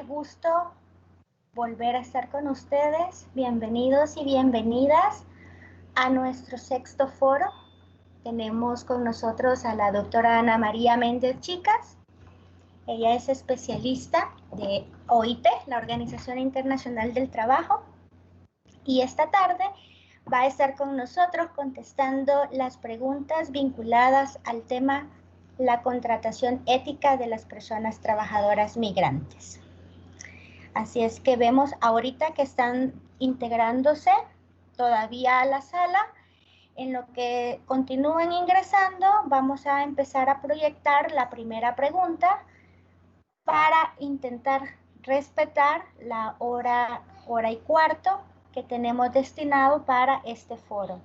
gusto volver a estar con ustedes. Bienvenidos y bienvenidas a nuestro sexto foro. Tenemos con nosotros a la doctora Ana María Méndez Chicas. Ella es especialista de OIT, la Organización Internacional del Trabajo, y esta tarde va a estar con nosotros contestando las preguntas vinculadas al tema la contratación ética de las personas trabajadoras migrantes. Así es que vemos ahorita que están integrándose todavía a la sala. En lo que continúen ingresando, vamos a empezar a proyectar la primera pregunta para intentar respetar la hora y cuarto que tenemos destinado para este foro.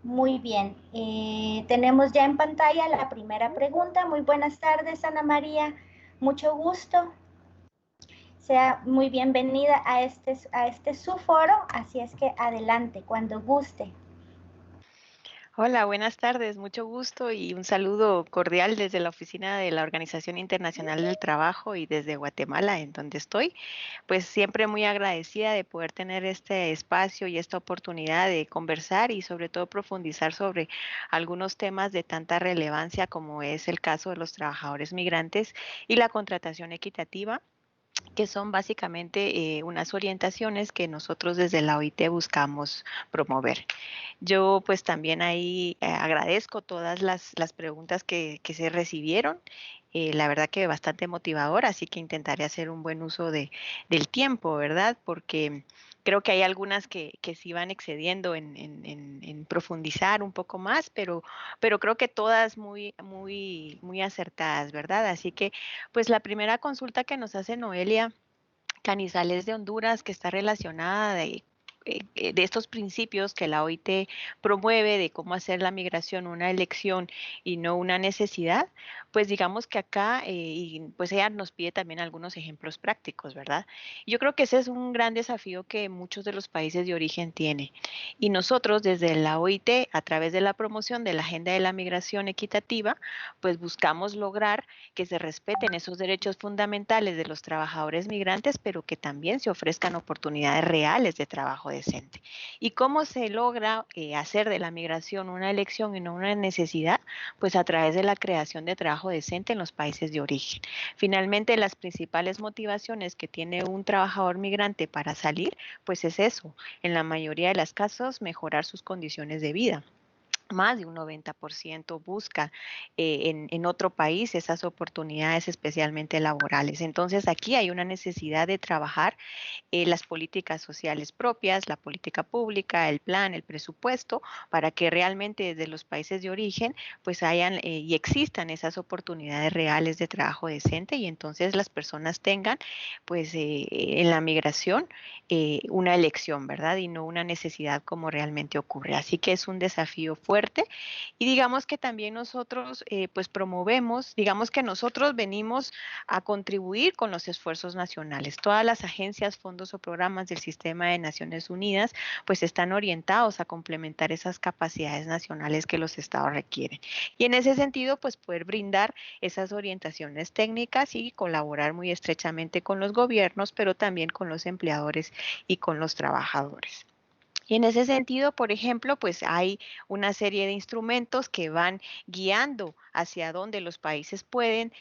Muy bien, tenemos ya en pantalla la primera pregunta. Muy buenas tardes, Ana María, mucho gusto. Sea muy bienvenida a este su foro, así es que adelante, cuando guste. Hola, buenas tardes, mucho gusto y un saludo cordial desde la oficina de la Organización Internacional del Trabajo y desde Guatemala, en donde estoy. Pues siempre muy agradecida de poder tener este espacio y esta oportunidad de conversar y sobre todo profundizar sobre algunos temas de tanta relevancia como es el caso de los trabajadores migrantes y la contratación equitativa, que son básicamente unas orientaciones que nosotros desde la OIT buscamos promover. Yo pues también ahí agradezco todas las preguntas que se recibieron. La verdad que bastante motivador, así que intentaré hacer un buen uso del tiempo, ¿verdad? Porque creo que hay algunas que sí van excediendo en profundizar un poco más, pero creo que todas muy acertadas, ¿verdad? Así que pues la primera consulta que nos hace Noelia Canizales de Honduras, que está relacionada de estos principios que la OIT promueve de cómo hacer la migración una elección y no una necesidad, pues digamos que acá, y pues ella nos pide también algunos ejemplos prácticos, ¿verdad? Yo creo que ese es un gran desafío que muchos de los países de origen tienen. Y nosotros desde la OIT, a través de la promoción de la Agenda de la Migración Equitativa, pues buscamos lograr que se respeten esos derechos fundamentales de los trabajadores migrantes, pero que también se ofrezcan oportunidades reales de trabajo decente. ¿Y cómo se logra hacer de la migración una elección y no una necesidad? Pues a través de la creación de trabajo decente en los países de origen. Finalmente, las principales motivaciones que tiene un trabajador migrante para salir, pues es eso, en la mayoría de los casos, mejorar sus condiciones de vida. Más de un 90% busca en otro país esas oportunidades, especialmente laborales. Entonces, aquí hay una necesidad de trabajar las políticas sociales propias, la política pública, el plan, el presupuesto, para que realmente desde los países de origen pues hayan y existan esas oportunidades reales de trabajo decente y entonces las personas tengan pues en la migración una elección, ¿verdad? Y no una necesidad como realmente ocurre. Así que es un desafío fuerte y digamos que también nosotros pues promovemos, digamos que nosotros venimos a contribuir con los esfuerzos nacionales. Todas las agencias, fondos o programas del sistema de Naciones Unidas pues están orientados a complementar esas capacidades nacionales que los estados requieren. Y en ese sentido pues poder brindar esas orientaciones técnicas y colaborar muy estrechamente con los gobiernos, pero también con los empleadores y con los trabajadores. Y en ese sentido, por ejemplo, pues hay una serie de instrumentos que van guiando hacia dónde los países pueden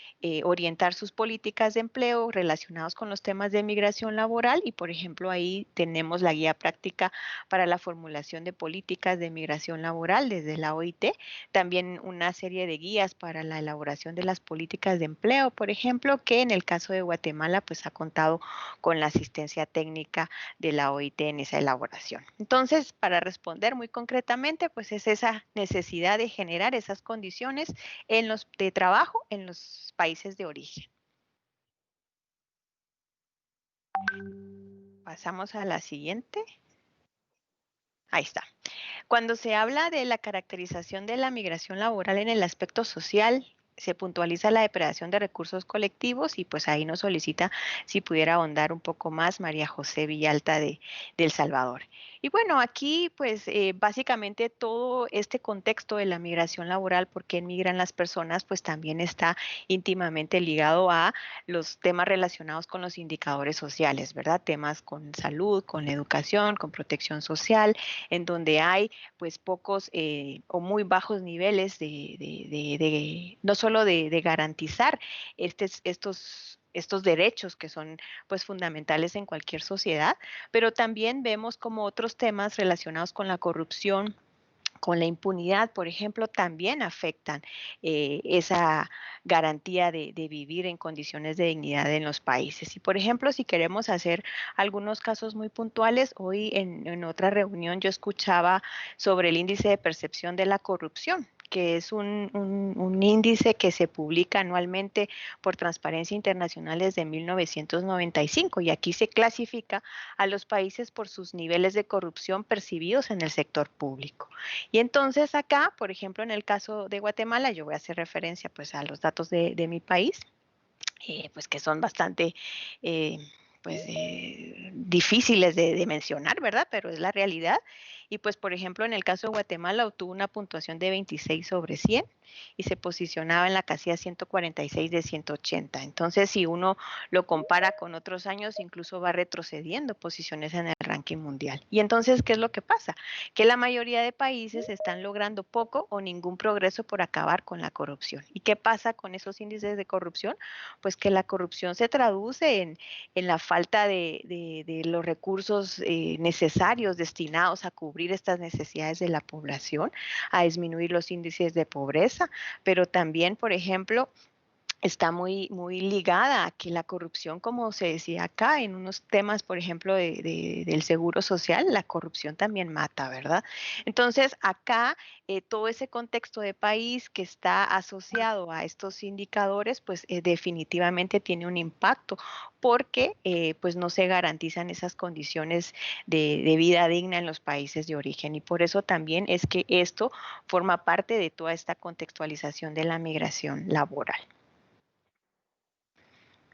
orientar sus políticas de empleo relacionados con los temas de migración laboral. Y, por ejemplo, ahí tenemos la guía práctica para la formulación de políticas de migración laboral desde la OIT. También una serie de guías para la elaboración de las políticas de empleo, por ejemplo, que en el caso de Guatemala, pues ha contado con la asistencia técnica de la OIT en esa elaboración. Entonces, para responder muy concretamente, pues es esa necesidad de generar esas condiciones de trabajo en los países de origen. Pasamos a la siguiente. Ahí está. Cuando se habla de la caracterización de la migración laboral en el aspecto social, se puntualiza la depredación de recursos colectivos y pues ahí nos solicita si pudiera ahondar un poco más María José Villalta de El Salvador. Y bueno, aquí pues básicamente todo este contexto de la migración laboral, por qué migran las personas, pues también está íntimamente ligado a los temas relacionados con los indicadores sociales, ¿verdad? Temas con salud, con educación, con protección social, en donde hay pues pocos o muy bajos niveles no solo de garantizar estos derechos que son pues fundamentales en cualquier sociedad, pero también vemos como otros temas relacionados con la corrupción, con la impunidad, por ejemplo, también afectan esa garantía de vivir en condiciones de dignidad en los países. Y, por ejemplo, si queremos hacer algunos casos muy puntuales, hoy en otra reunión yo escuchaba sobre el índice de percepción de la corrupción, que es un índice que se publica anualmente por Transparencia Internacional desde 1995 y aquí se clasifica a los países por sus niveles de corrupción percibidos en el sector público. Y entonces acá, por ejemplo, en el caso de Guatemala, yo voy a hacer referencia pues a los datos de mi país, pues que son bastante eh, difíciles de mencionar, ¿verdad? Pero es la realidad. Y pues, por ejemplo, en el caso de Guatemala obtuvo una puntuación de 26 sobre 100 y se posicionaba en la casilla 146 de 180. Entonces, si uno lo compara con otros años, incluso va retrocediendo posiciones en el ranking mundial. Y entonces, ¿qué es lo que pasa? Que la mayoría de países están logrando poco o ningún progreso por acabar con la corrupción. ¿Y qué pasa con esos índices de corrupción? Pues que la corrupción se traduce en la falta de los recursos necesarios destinados a cubrir estas necesidades de la población, a disminuir los índices de pobreza, pero también, por ejemplo, está muy ligada a que la corrupción, como se decía acá, en unos temas, por ejemplo, del seguro social, la corrupción también mata, ¿verdad? Entonces, acá, todo ese contexto de país que está asociado a estos indicadores, pues definitivamente tiene un impacto porque pues no se garantizan esas condiciones de vida digna en los países de origen. Y por eso también es que esto forma parte de toda esta contextualización de la migración laboral.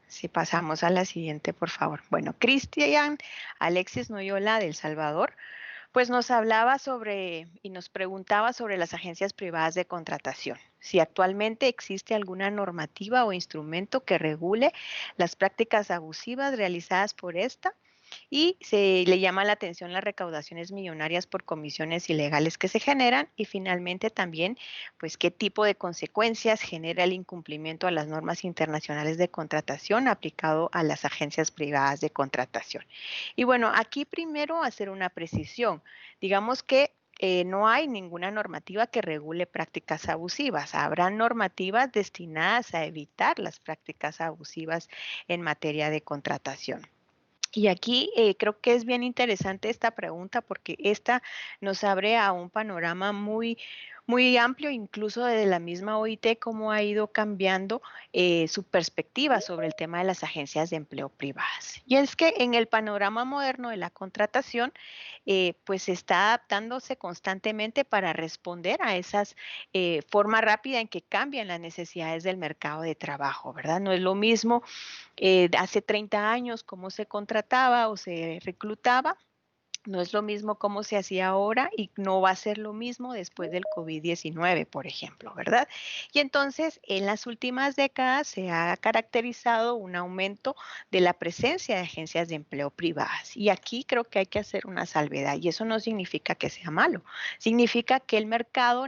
Si pasamos a la siguiente, por favor. Bueno, Cristian Alexis Noyola de El Salvador, pues nos hablaba sobre y nos preguntaba sobre las agencias privadas de contratación. Si actualmente existe alguna normativa o instrumento que regule las prácticas abusivas realizadas por esta y se le llama la atención las recaudaciones millonarias por comisiones ilegales que se generan y finalmente también pues qué tipo de consecuencias genera el incumplimiento a las normas internacionales de contratación aplicado a las agencias privadas de contratación. Y bueno, aquí primero hacer una precisión. Digamos que no hay ninguna normativa que regule prácticas abusivas. Habrá normativas destinadas a evitar las prácticas abusivas en materia de contratación. Y aquí creo que es bien interesante esta pregunta porque esta nos abre a un panorama muy amplio, incluso de la misma OIT, cómo ha ido cambiando su perspectiva sobre el tema de las agencias de empleo privadas. Y es que en el panorama moderno de la contratación, pues está adaptándose constantemente para responder a esas forma rápida en que cambian las necesidades del mercado de trabajo, ¿verdad? No es lo mismo hace 30 años cómo se contrataba o se reclutaba. No es lo mismo cómo se hacía ahora y no va a ser lo mismo después del COVID-19, por ejemplo, ¿verdad? Y entonces, en las últimas décadas se ha caracterizado un aumento de la presencia de agencias de empleo privadas. Y aquí creo que hay que hacer una salvedad y eso no significa que sea malo. Significa que el mercado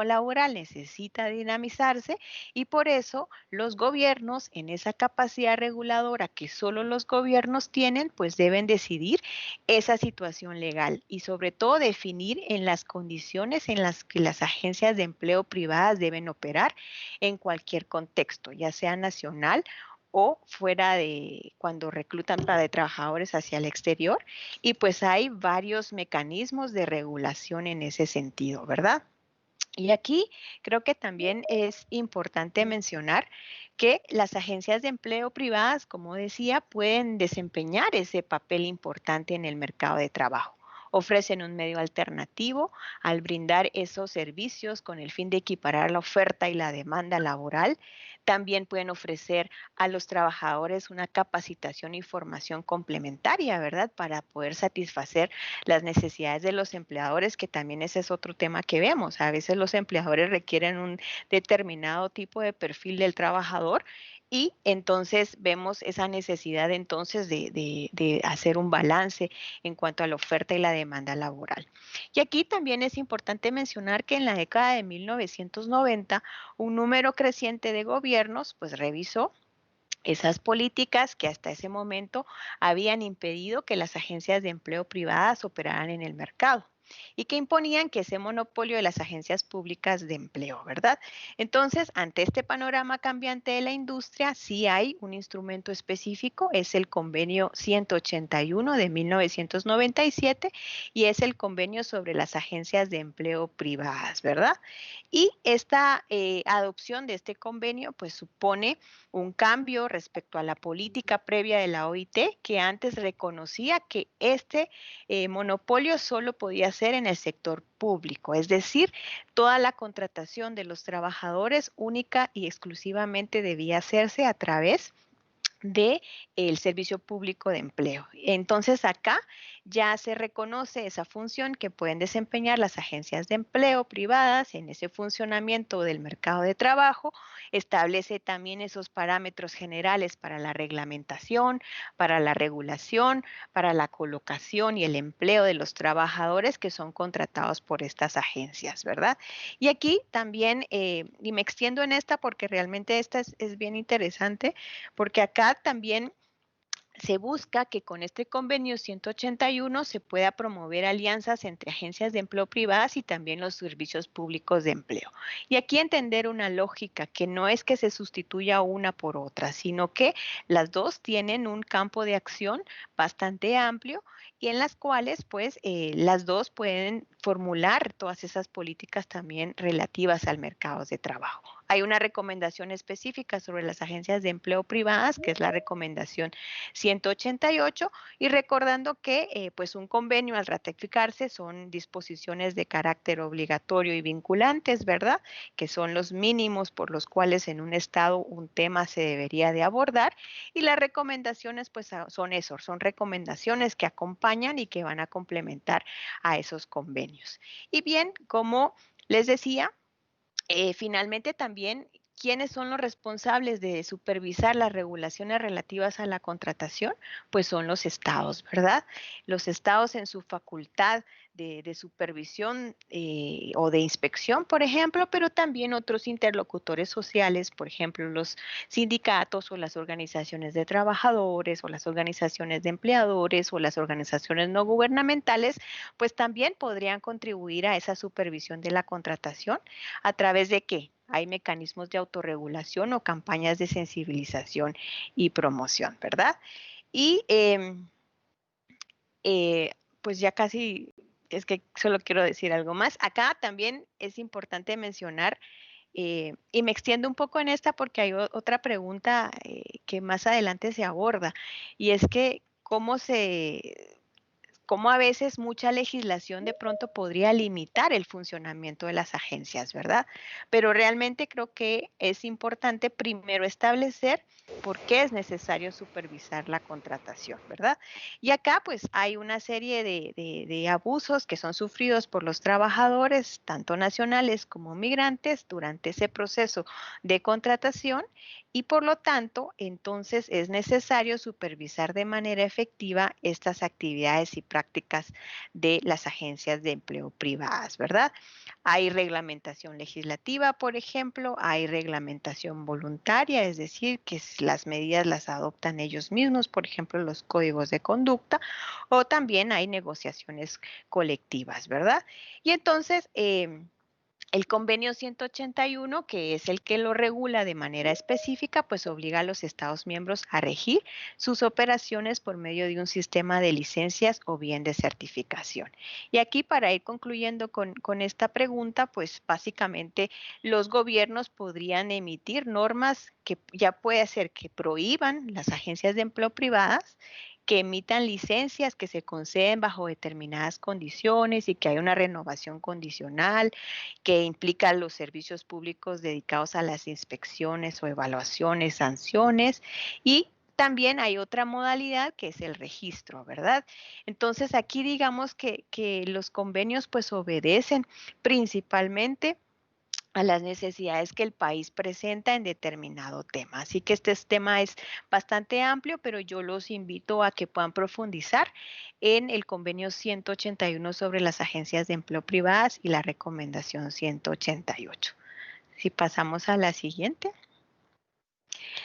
laboral necesita dinamizarse y por eso los gobiernos, en esa capacidad reguladora que solo los gobiernos tienen, pues deben decidir esa situación legal y sobre todo definir en las condiciones en las que las agencias de empleo privadas deben operar en cualquier contexto, ya sea nacional o fuera de cuando reclutan para de trabajadores hacia el exterior. Y pues hay varios mecanismos de regulación en ese sentido, ¿verdad? Y aquí creo que también es importante mencionar que las agencias de empleo privadas, como decía, pueden desempeñar ese papel importante en el mercado de trabajo. Ofrecen un medio alternativo al brindar esos servicios con el fin de equiparar la oferta y la demanda laboral También pueden ofrecer a los trabajadores una capacitación y formación complementaria, ¿verdad? Para poder satisfacer las necesidades de los empleadores, que también ese es otro tema que vemos. A veces los empleadores requieren un determinado tipo de perfil del trabajador y entonces vemos esa necesidad entonces de hacer un balance en cuanto a la oferta y la demanda laboral. Y aquí también es importante mencionar que en la década de 1990 un número creciente de gobiernos pues revisó esas políticas que hasta ese momento habían impedido que las agencias de empleo privadas operaran en el mercado y que imponían que ese monopolio de las agencias públicas de empleo, ¿verdad? Entonces, ante este panorama cambiante de la industria, sí hay un instrumento específico, es el convenio 181 de 1997 y es el convenio sobre las agencias de empleo privadas, ¿verdad? Y esta adopción de este convenio pues supone un cambio respecto a la política previa de la OIT, que antes reconocía que este monopolio solo podía ser en el sector público, es decir, toda la contratación de los trabajadores única y exclusivamente debía hacerse a través de el servicio público de empleo. Entonces acá ya se reconoce esa función que pueden desempeñar las agencias de empleo privadas en ese funcionamiento del mercado de trabajo, establece también esos parámetros generales para la reglamentación, para la regulación, para la colocación y el empleo de los trabajadores que son contratados por estas agencias, ¿verdad? Y aquí también, y me extiendo en esta porque realmente esta es bien interesante, porque acá también se busca que con este convenio 181 se pueda promover alianzas entre agencias de empleo privadas y también los servicios públicos de empleo. Y aquí entender una lógica que no es que se sustituya una por otra, sino que las dos tienen un campo de acción bastante amplio y en las cuales pues las dos pueden formular todas esas políticas también relativas al mercado de trabajo. Hay una recomendación específica sobre las agencias de empleo privadas, que es la recomendación 188, y recordando que pues un convenio al ratificarse son disposiciones de carácter obligatorio y vinculantes, ¿verdad? Que son los mínimos por los cuales en un estado un tema se debería de abordar, y las recomendaciones pues son eso, son recomendaciones que acompañan y que van a complementar a esos convenios. Y bien, como les decía, finalmente también, ¿quiénes son los responsables de supervisar las regulaciones relativas a la contratación? Pues son los estados, ¿verdad? Los estados en su facultad de supervisión o de inspección, por ejemplo, pero también otros interlocutores sociales, por ejemplo, los sindicatos o las organizaciones de trabajadores o las organizaciones de empleadores o las organizaciones no gubernamentales, pues también podrían contribuir a esa supervisión de la contratación. ¿A través de qué? Hay mecanismos de autorregulación o campañas de sensibilización y promoción, ¿verdad? Y eh, pues ya casi es que solo quiero decir algo más. Acá también es importante mencionar, y me extiendo un poco en esta porque hay otra pregunta que más adelante se aborda, y es que cómo a veces mucha legislación de pronto podría limitar el funcionamiento de las agencias, ¿verdad? Pero realmente creo que es importante primero establecer por qué es necesario supervisar la contratación, ¿verdad? Y acá pues hay una serie de abusos que son sufridos por los trabajadores, tanto nacionales como migrantes, durante ese proceso de contratación y por lo tanto, entonces es necesario supervisar de manera efectiva estas actividades y prácticas de las agencias de empleo privadas, ¿verdad? Hay reglamentación legislativa, por ejemplo, hay reglamentación voluntaria, es decir, que las medidas las adoptan ellos mismos, por ejemplo, los códigos de conducta, o también hay negociaciones colectivas, ¿verdad? Y entonces, el convenio 181, que es el que lo regula de manera específica, pues obliga a los Estados miembros a regir sus operaciones por medio de un sistema de licencias o bien de certificación. Y aquí para ir concluyendo con esta pregunta, pues básicamente los gobiernos podrían emitir normas que ya puede ser que prohíban las agencias de empleo privadas, que emitan licencias que se conceden bajo determinadas condiciones y que hay una renovación condicional que implica los servicios públicos dedicados a las inspecciones o evaluaciones, sanciones y también hay otra modalidad que es el registro, ¿verdad? Entonces aquí digamos que los convenios pues obedecen principalmente a las necesidades que el país presenta en determinado tema. Así que este tema es bastante amplio, pero yo los invito a que puedan profundizar en el convenio 181 sobre las agencias de empleo privadas y la recomendación 188. Si pasamos a la siguiente.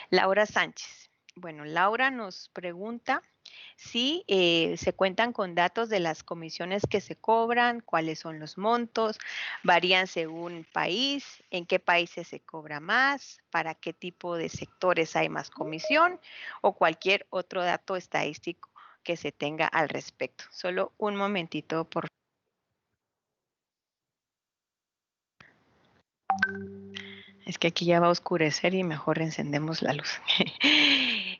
Laura Sánchez. Bueno, Laura nos pregunta si se cuentan con datos de las comisiones que se cobran, cuáles son los montos, varían según país, en qué países se cobra más, para qué tipo de sectores hay más comisión o cualquier otro dato estadístico que se tenga al respecto. Solo un momentito, por Es que aquí ya va a oscurecer y mejor encendemos la luz.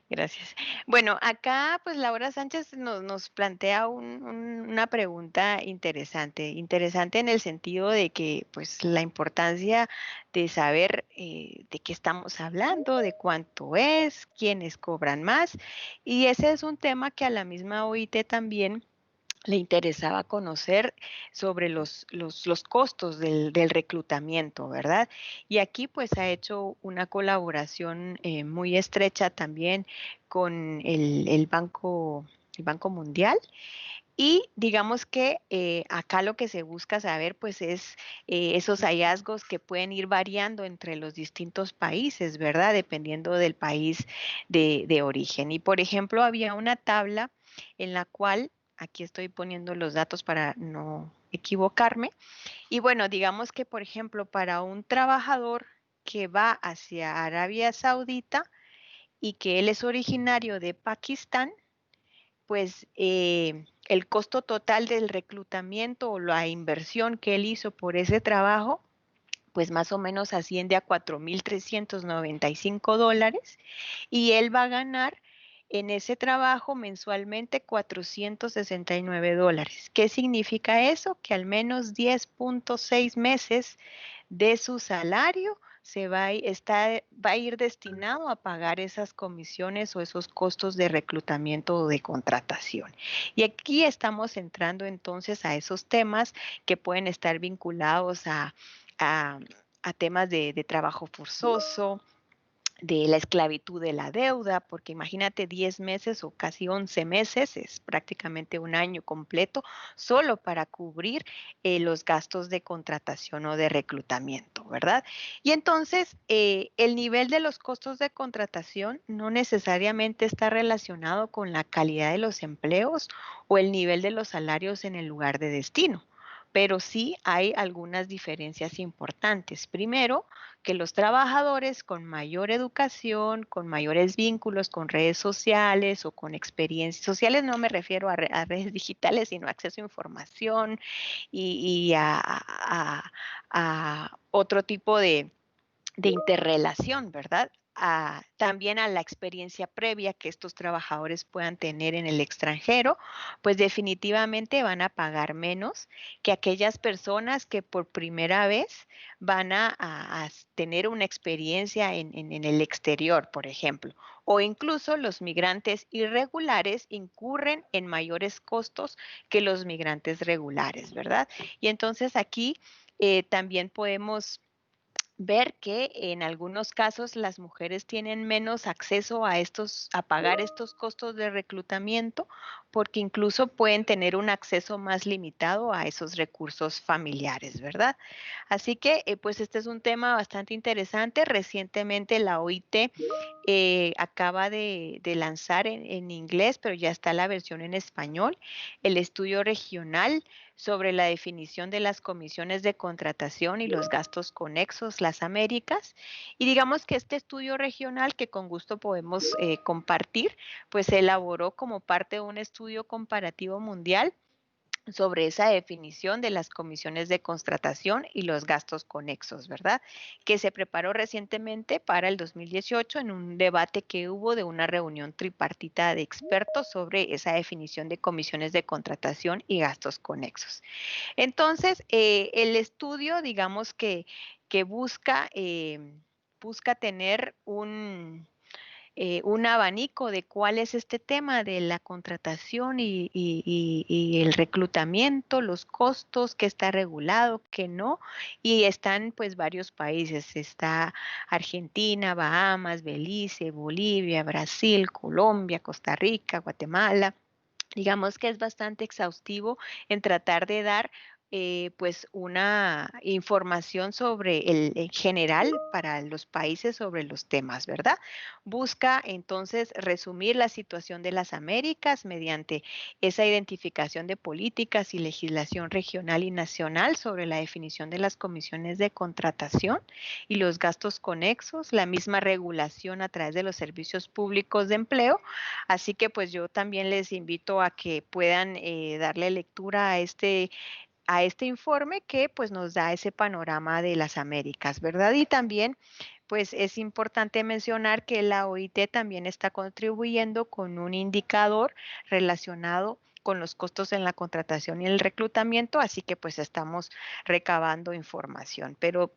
Gracias. Bueno, acá pues Laura Sánchez nos plantea una pregunta interesante, interesante en el sentido de que pues la importancia de saber de qué estamos hablando, de cuánto es, quiénes cobran más. Y ese es un tema que a la misma OIT también le interesaba conocer sobre los costos del reclutamiento, ¿verdad? Y aquí pues ha hecho una colaboración muy estrecha también con el Banco Mundial. Y digamos que acá lo que se busca saber pues es esos hallazgos que pueden ir variando entre los distintos países, ¿verdad? Dependiendo del país de origen. Y por ejemplo, había una tabla en la cual, aquí estoy poniendo los datos para no equivocarme. Y bueno, digamos que por ejemplo, para un trabajador que va hacia Arabia Saudita y que él es originario de Pakistán, pues el costo total del reclutamiento o la inversión que él hizo por ese trabajo, pues más o menos asciende a $4,395 y él va a ganar en ese trabajo mensualmente $469. ¿Qué significa eso? Que al menos 10.6 meses de su salario va a ir destinado a pagar esas comisiones o esos costos de reclutamiento o de contratación. Y aquí estamos entrando entonces a esos temas que pueden estar vinculados a, a temas de trabajo forzoso, de la esclavitud de la deuda, porque imagínate 10 meses o casi 11 meses, es prácticamente un año completo, solo para cubrir los gastos de contratación o de reclutamiento, ¿verdad? Y entonces, el nivel de los costos de contratación no necesariamente está relacionado con la calidad de los empleos o el nivel de los salarios en el lugar de destino. Pero sí hay algunas diferencias importantes. Primero, que los trabajadores con mayor educación, con mayores vínculos con redes sociales o con experiencias sociales, no me refiero a redes digitales, sino acceso a información y a otro tipo de interrelación, ¿verdad? También a la experiencia previa que estos trabajadores puedan tener en el extranjero, pues definitivamente van a pagar menos que aquellas personas que por primera vez van a tener una experiencia en el exterior, por ejemplo. O incluso los migrantes irregulares incurren en mayores costos que los migrantes regulares, ¿verdad? Y entonces aquí también podemos ver que en algunos casos las mujeres tienen menos acceso a pagar estos costos de reclutamiento, porque incluso pueden tener un acceso más limitado a esos recursos familiares, ¿verdad? Así que, pues este es un tema bastante interesante. Recientemente la OIT acaba de lanzar en inglés, pero ya está la versión en español, el estudio regional sobre la definición de las comisiones de contratación y los gastos conexos, las Américas. Y digamos que este estudio regional, que con gusto podemos compartir, pues se elaboró como parte de un estudio comparativo mundial sobre esa definición de las comisiones de contratación y los gastos conexos, ¿verdad? Que se preparó recientemente para el 2018 en un debate que hubo de una reunión tripartita de expertos sobre esa definición de comisiones de contratación y gastos conexos. Entonces, el estudio, digamos que busca tener un abanico de cuál es este tema de la contratación y el reclutamiento, los costos, qué está regulado, qué no, y están pues varios países, está Argentina, Bahamas, Belice, Bolivia, Brasil, Colombia, Costa Rica, Guatemala. Digamos que es bastante exhaustivo en tratar de dar pues una información sobre en general para los países sobre los temas, ¿verdad? Busca entonces resumir la situación de las Américas mediante esa identificación de políticas y legislación regional y nacional sobre la definición de las comisiones de contratación y los gastos conexos, la misma regulación a través de los servicios públicos de empleo. Así que pues yo también les invito a que puedan darle lectura a este informe que pues nos da ese panorama de las Américas, ¿verdad? Y también pues es importante mencionar que la OIT también está contribuyendo con un indicador relacionado con los costos en la contratación y el reclutamiento, así que pues estamos recabando información, pero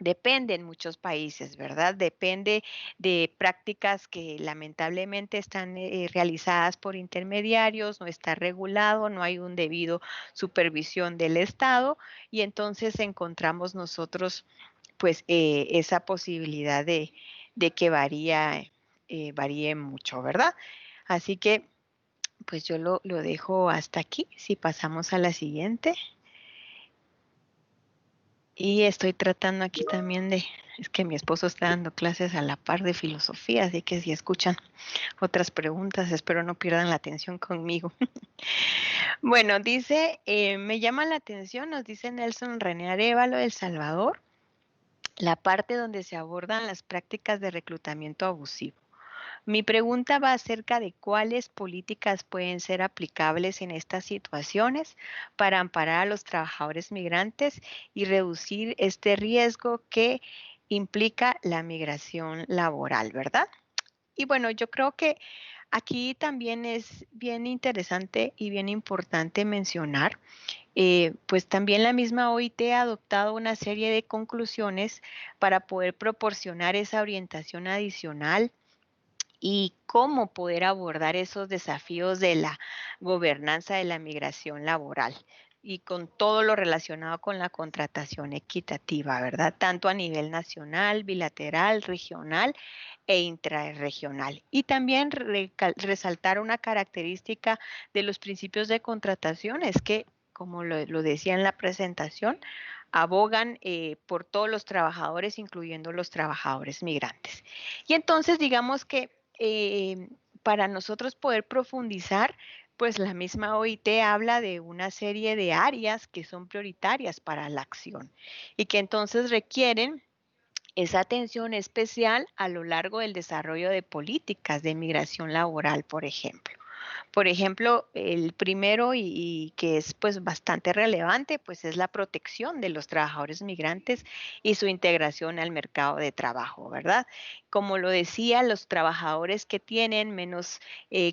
depende en muchos países, ¿verdad? Depende de prácticas que lamentablemente están realizadas por intermediarios, no está regulado, no hay un debido supervisión del Estado y entonces encontramos nosotros pues esa posibilidad de que varíe mucho, ¿verdad? Así que pues yo lo dejo hasta aquí. Si pasamos a la siguiente. Y estoy tratando aquí también es que mi esposo está dando clases a la par de filosofía, así que si escuchan otras preguntas, espero no pierdan la atención conmigo. Bueno, dice, me llama la atención, nos dice Nelson René Arévalo, El Salvador, la parte donde se abordan las prácticas de reclutamiento abusivo. Mi pregunta va acerca de cuáles políticas pueden ser aplicables en estas situaciones para amparar a los trabajadores migrantes y reducir este riesgo que implica la migración laboral, ¿verdad? Y bueno, yo creo que aquí también es bien interesante y bien importante mencionar, pues también la misma OIT ha adoptado una serie de conclusiones para poder proporcionar esa orientación adicional y cómo poder abordar esos desafíos de la gobernanza de la migración laboral y con todo lo relacionado con la contratación equitativa, ¿verdad? Tanto a nivel nacional, bilateral, regional e intrarregional. Y también resaltar una característica de los principios de contratación es que, como lo decía en la presentación, abogan por todos los trabajadores, incluyendo los trabajadores migrantes. Y entonces, digamos que para nosotros poder profundizar, pues la misma OIT habla de una serie de áreas que son prioritarias para la acción y que entonces requieren esa atención especial a lo largo del desarrollo de políticas de migración laboral, por ejemplo. Por ejemplo, el primero y que es pues bastante relevante, pues es la protección de los trabajadores migrantes y su integración al mercado de trabajo, ¿verdad? Como lo decía, los trabajadores que tienen menos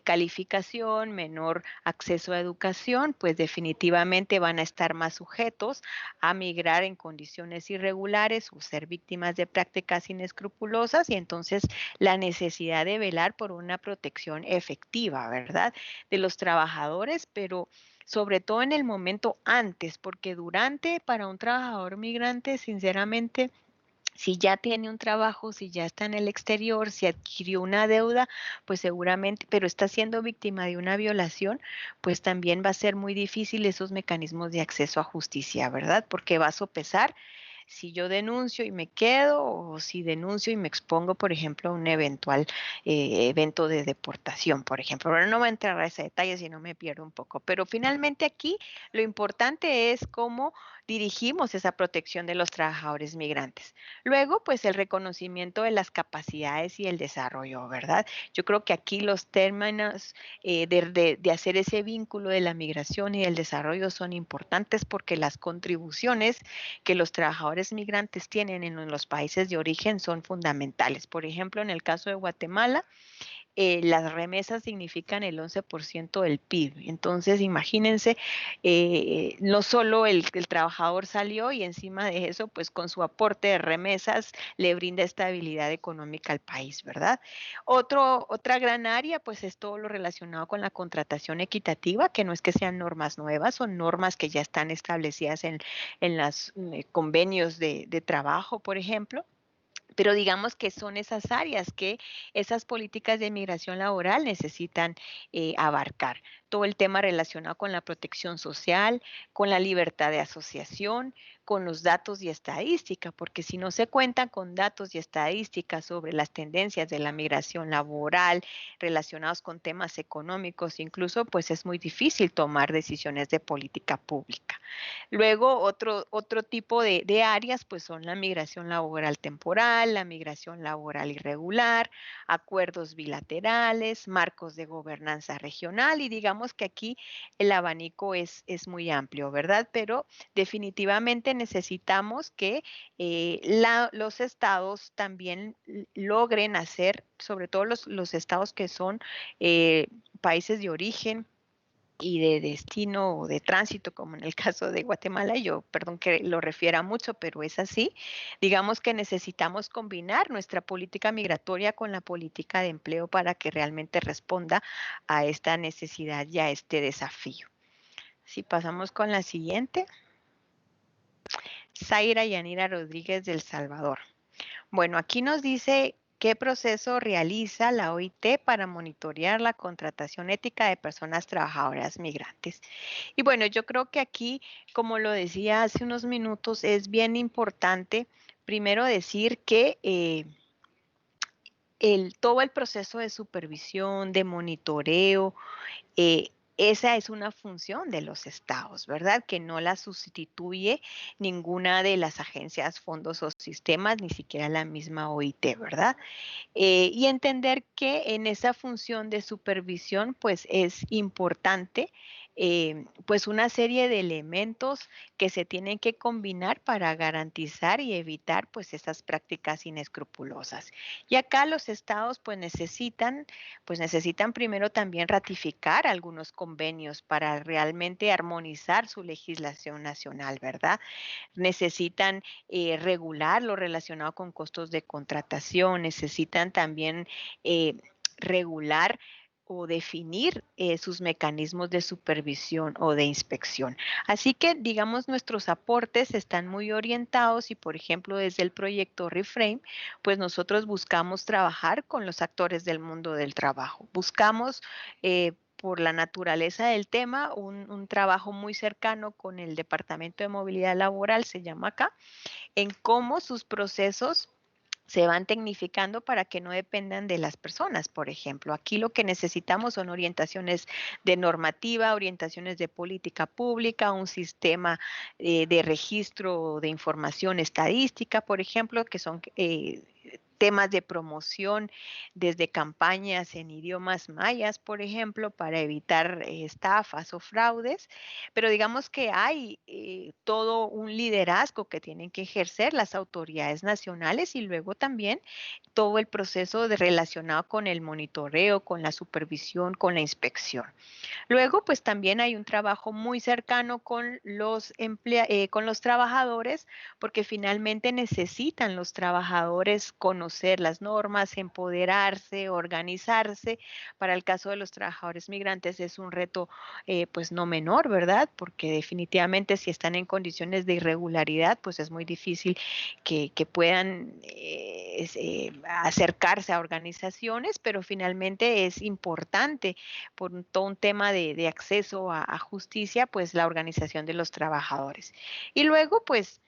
calificación, menor acceso a educación, pues definitivamente van a estar más sujetos a migrar en condiciones irregulares o ser víctimas de prácticas inescrupulosas y entonces la necesidad de velar por una protección efectiva, ¿verdad? De los trabajadores, pero sobre todo en el momento antes, porque durante para un trabajador migrante, sinceramente, si ya tiene un trabajo, si ya está en el exterior, si adquirió una deuda, pues seguramente, pero está siendo víctima de una violación, pues también va a ser muy difícil esos mecanismos de acceso a justicia, ¿verdad? Porque va a sopesar si yo denuncio y me quedo o si denuncio y me expongo, por ejemplo, a un eventual evento de deportación, por ejemplo. Pero no voy a entrar a ese detalle si no me pierdo un poco. Pero finalmente aquí lo importante es cómo dirigimos esa protección de los trabajadores migrantes. Luego, pues el reconocimiento de las capacidades y el desarrollo, ¿verdad? Yo creo que aquí los términos de hacer ese vínculo de la migración y del desarrollo son importantes porque las contribuciones que los trabajadores migrantes tienen en los países de origen son fundamentales. Por ejemplo, en el caso de Guatemala, las remesas significan el 11% del PIB. Entonces, imagínense, no solo el trabajador salió y encima de eso, pues con su aporte de remesas le brinda estabilidad económica al país, ¿verdad? Otra gran área, pues es todo lo relacionado con la contratación equitativa, que no es que sean normas nuevas, son normas que ya están establecidas en los convenios de trabajo, por ejemplo. Pero digamos que son esas áreas que esas políticas de migración laboral necesitan abarcar. Todo el tema relacionado con la protección social, con la libertad de asociación, con los datos y estadística, porque si no se cuentan con datos y estadísticas sobre las tendencias de la migración laboral relacionados con temas económicos, incluso, pues es muy difícil tomar decisiones de política pública. Luego, otro tipo de áreas, pues son la migración laboral temporal, la migración laboral irregular, acuerdos bilaterales, marcos de gobernanza regional y digamos que aquí el abanico es muy amplio, ¿verdad? Pero definitivamente necesitamos que los estados también logren hacer, sobre todo los estados que son países de origen, y de destino o de tránsito, como en el caso de Guatemala, yo perdón que lo refiera mucho, pero es así. Digamos que necesitamos combinar nuestra política migratoria con la política de empleo para que realmente responda a esta necesidad y a este desafío. Si pasamos con la siguiente. Zaira Yanira Rodríguez del Salvador. Bueno, aquí nos dice qué proceso realiza la OIT para monitorear la contratación ética de personas trabajadoras migrantes. Y bueno, yo creo que aquí, como lo decía hace unos minutos, es bien importante primero decir que todo el proceso de supervisión, de monitoreo, esa es una función de los estados, ¿verdad? Que no la sustituye ninguna de las agencias, fondos o sistemas, ni siquiera la misma OIT, ¿verdad? Y entender que en esa función de supervisión, pues es importante, pues una serie de elementos que se tienen que combinar para garantizar y evitar pues esas prácticas inescrupulosas. Y acá los estados pues necesitan primero también ratificar algunos convenios para realmente armonizar su legislación nacional, ¿verdad? Necesitan regular lo relacionado con costos de contratación, necesitan también regular o definir sus mecanismos de supervisión o de inspección. Así que, digamos, nuestros aportes están muy orientados y, por ejemplo, desde el proyecto Reframe, pues nosotros buscamos trabajar con los actores del mundo del trabajo. Buscamos por la naturaleza del tema, un trabajo muy cercano con el Departamento de Movilidad Laboral, se llama acá, en cómo sus procesos se van tecnificando para que no dependan de las personas, por ejemplo. Aquí lo que necesitamos son orientaciones de normativa, orientaciones de política pública, un sistema de registro de información estadística, por ejemplo, que son temas de promoción desde campañas en idiomas mayas, por ejemplo, para evitar estafas o fraudes, pero digamos que hay todo un liderazgo que tienen que ejercer las autoridades nacionales y luego también todo el proceso relacionado con el monitoreo, con la supervisión, con la inspección. Luego, pues también hay un trabajo muy cercano con los trabajadores, porque finalmente necesitan los trabajadores conocer las normas, empoderarse, organizarse. Para el caso de los trabajadores migrantes es un reto, pues no menor, ¿verdad? Porque definitivamente si están en condiciones de irregularidad, pues es muy difícil que puedan acercarse a organizaciones, pero finalmente es importante por todo un tema de acceso a justicia, pues la organización de los trabajadores. Y luego, pues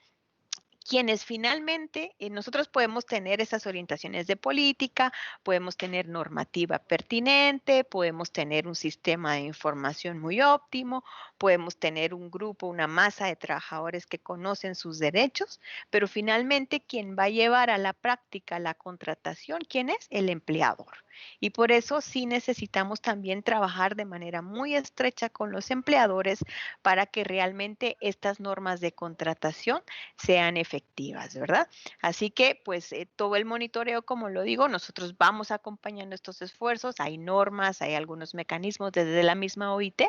quienes finalmente nosotros podemos tener esas orientaciones de política, podemos tener normativa pertinente, podemos tener un sistema de información muy óptimo, podemos tener un grupo, una masa de trabajadores que conocen sus derechos, pero finalmente quien va a llevar a la práctica la contratación, ¿quién es? El empleador. Y por eso sí necesitamos también trabajar de manera muy estrecha con los empleadores para que realmente estas normas de contratación sean efectivas, ¿verdad? Así que, pues, todo el monitoreo, como lo digo, nosotros vamos acompañando estos esfuerzos, hay normas, hay algunos mecanismos desde la misma OIT,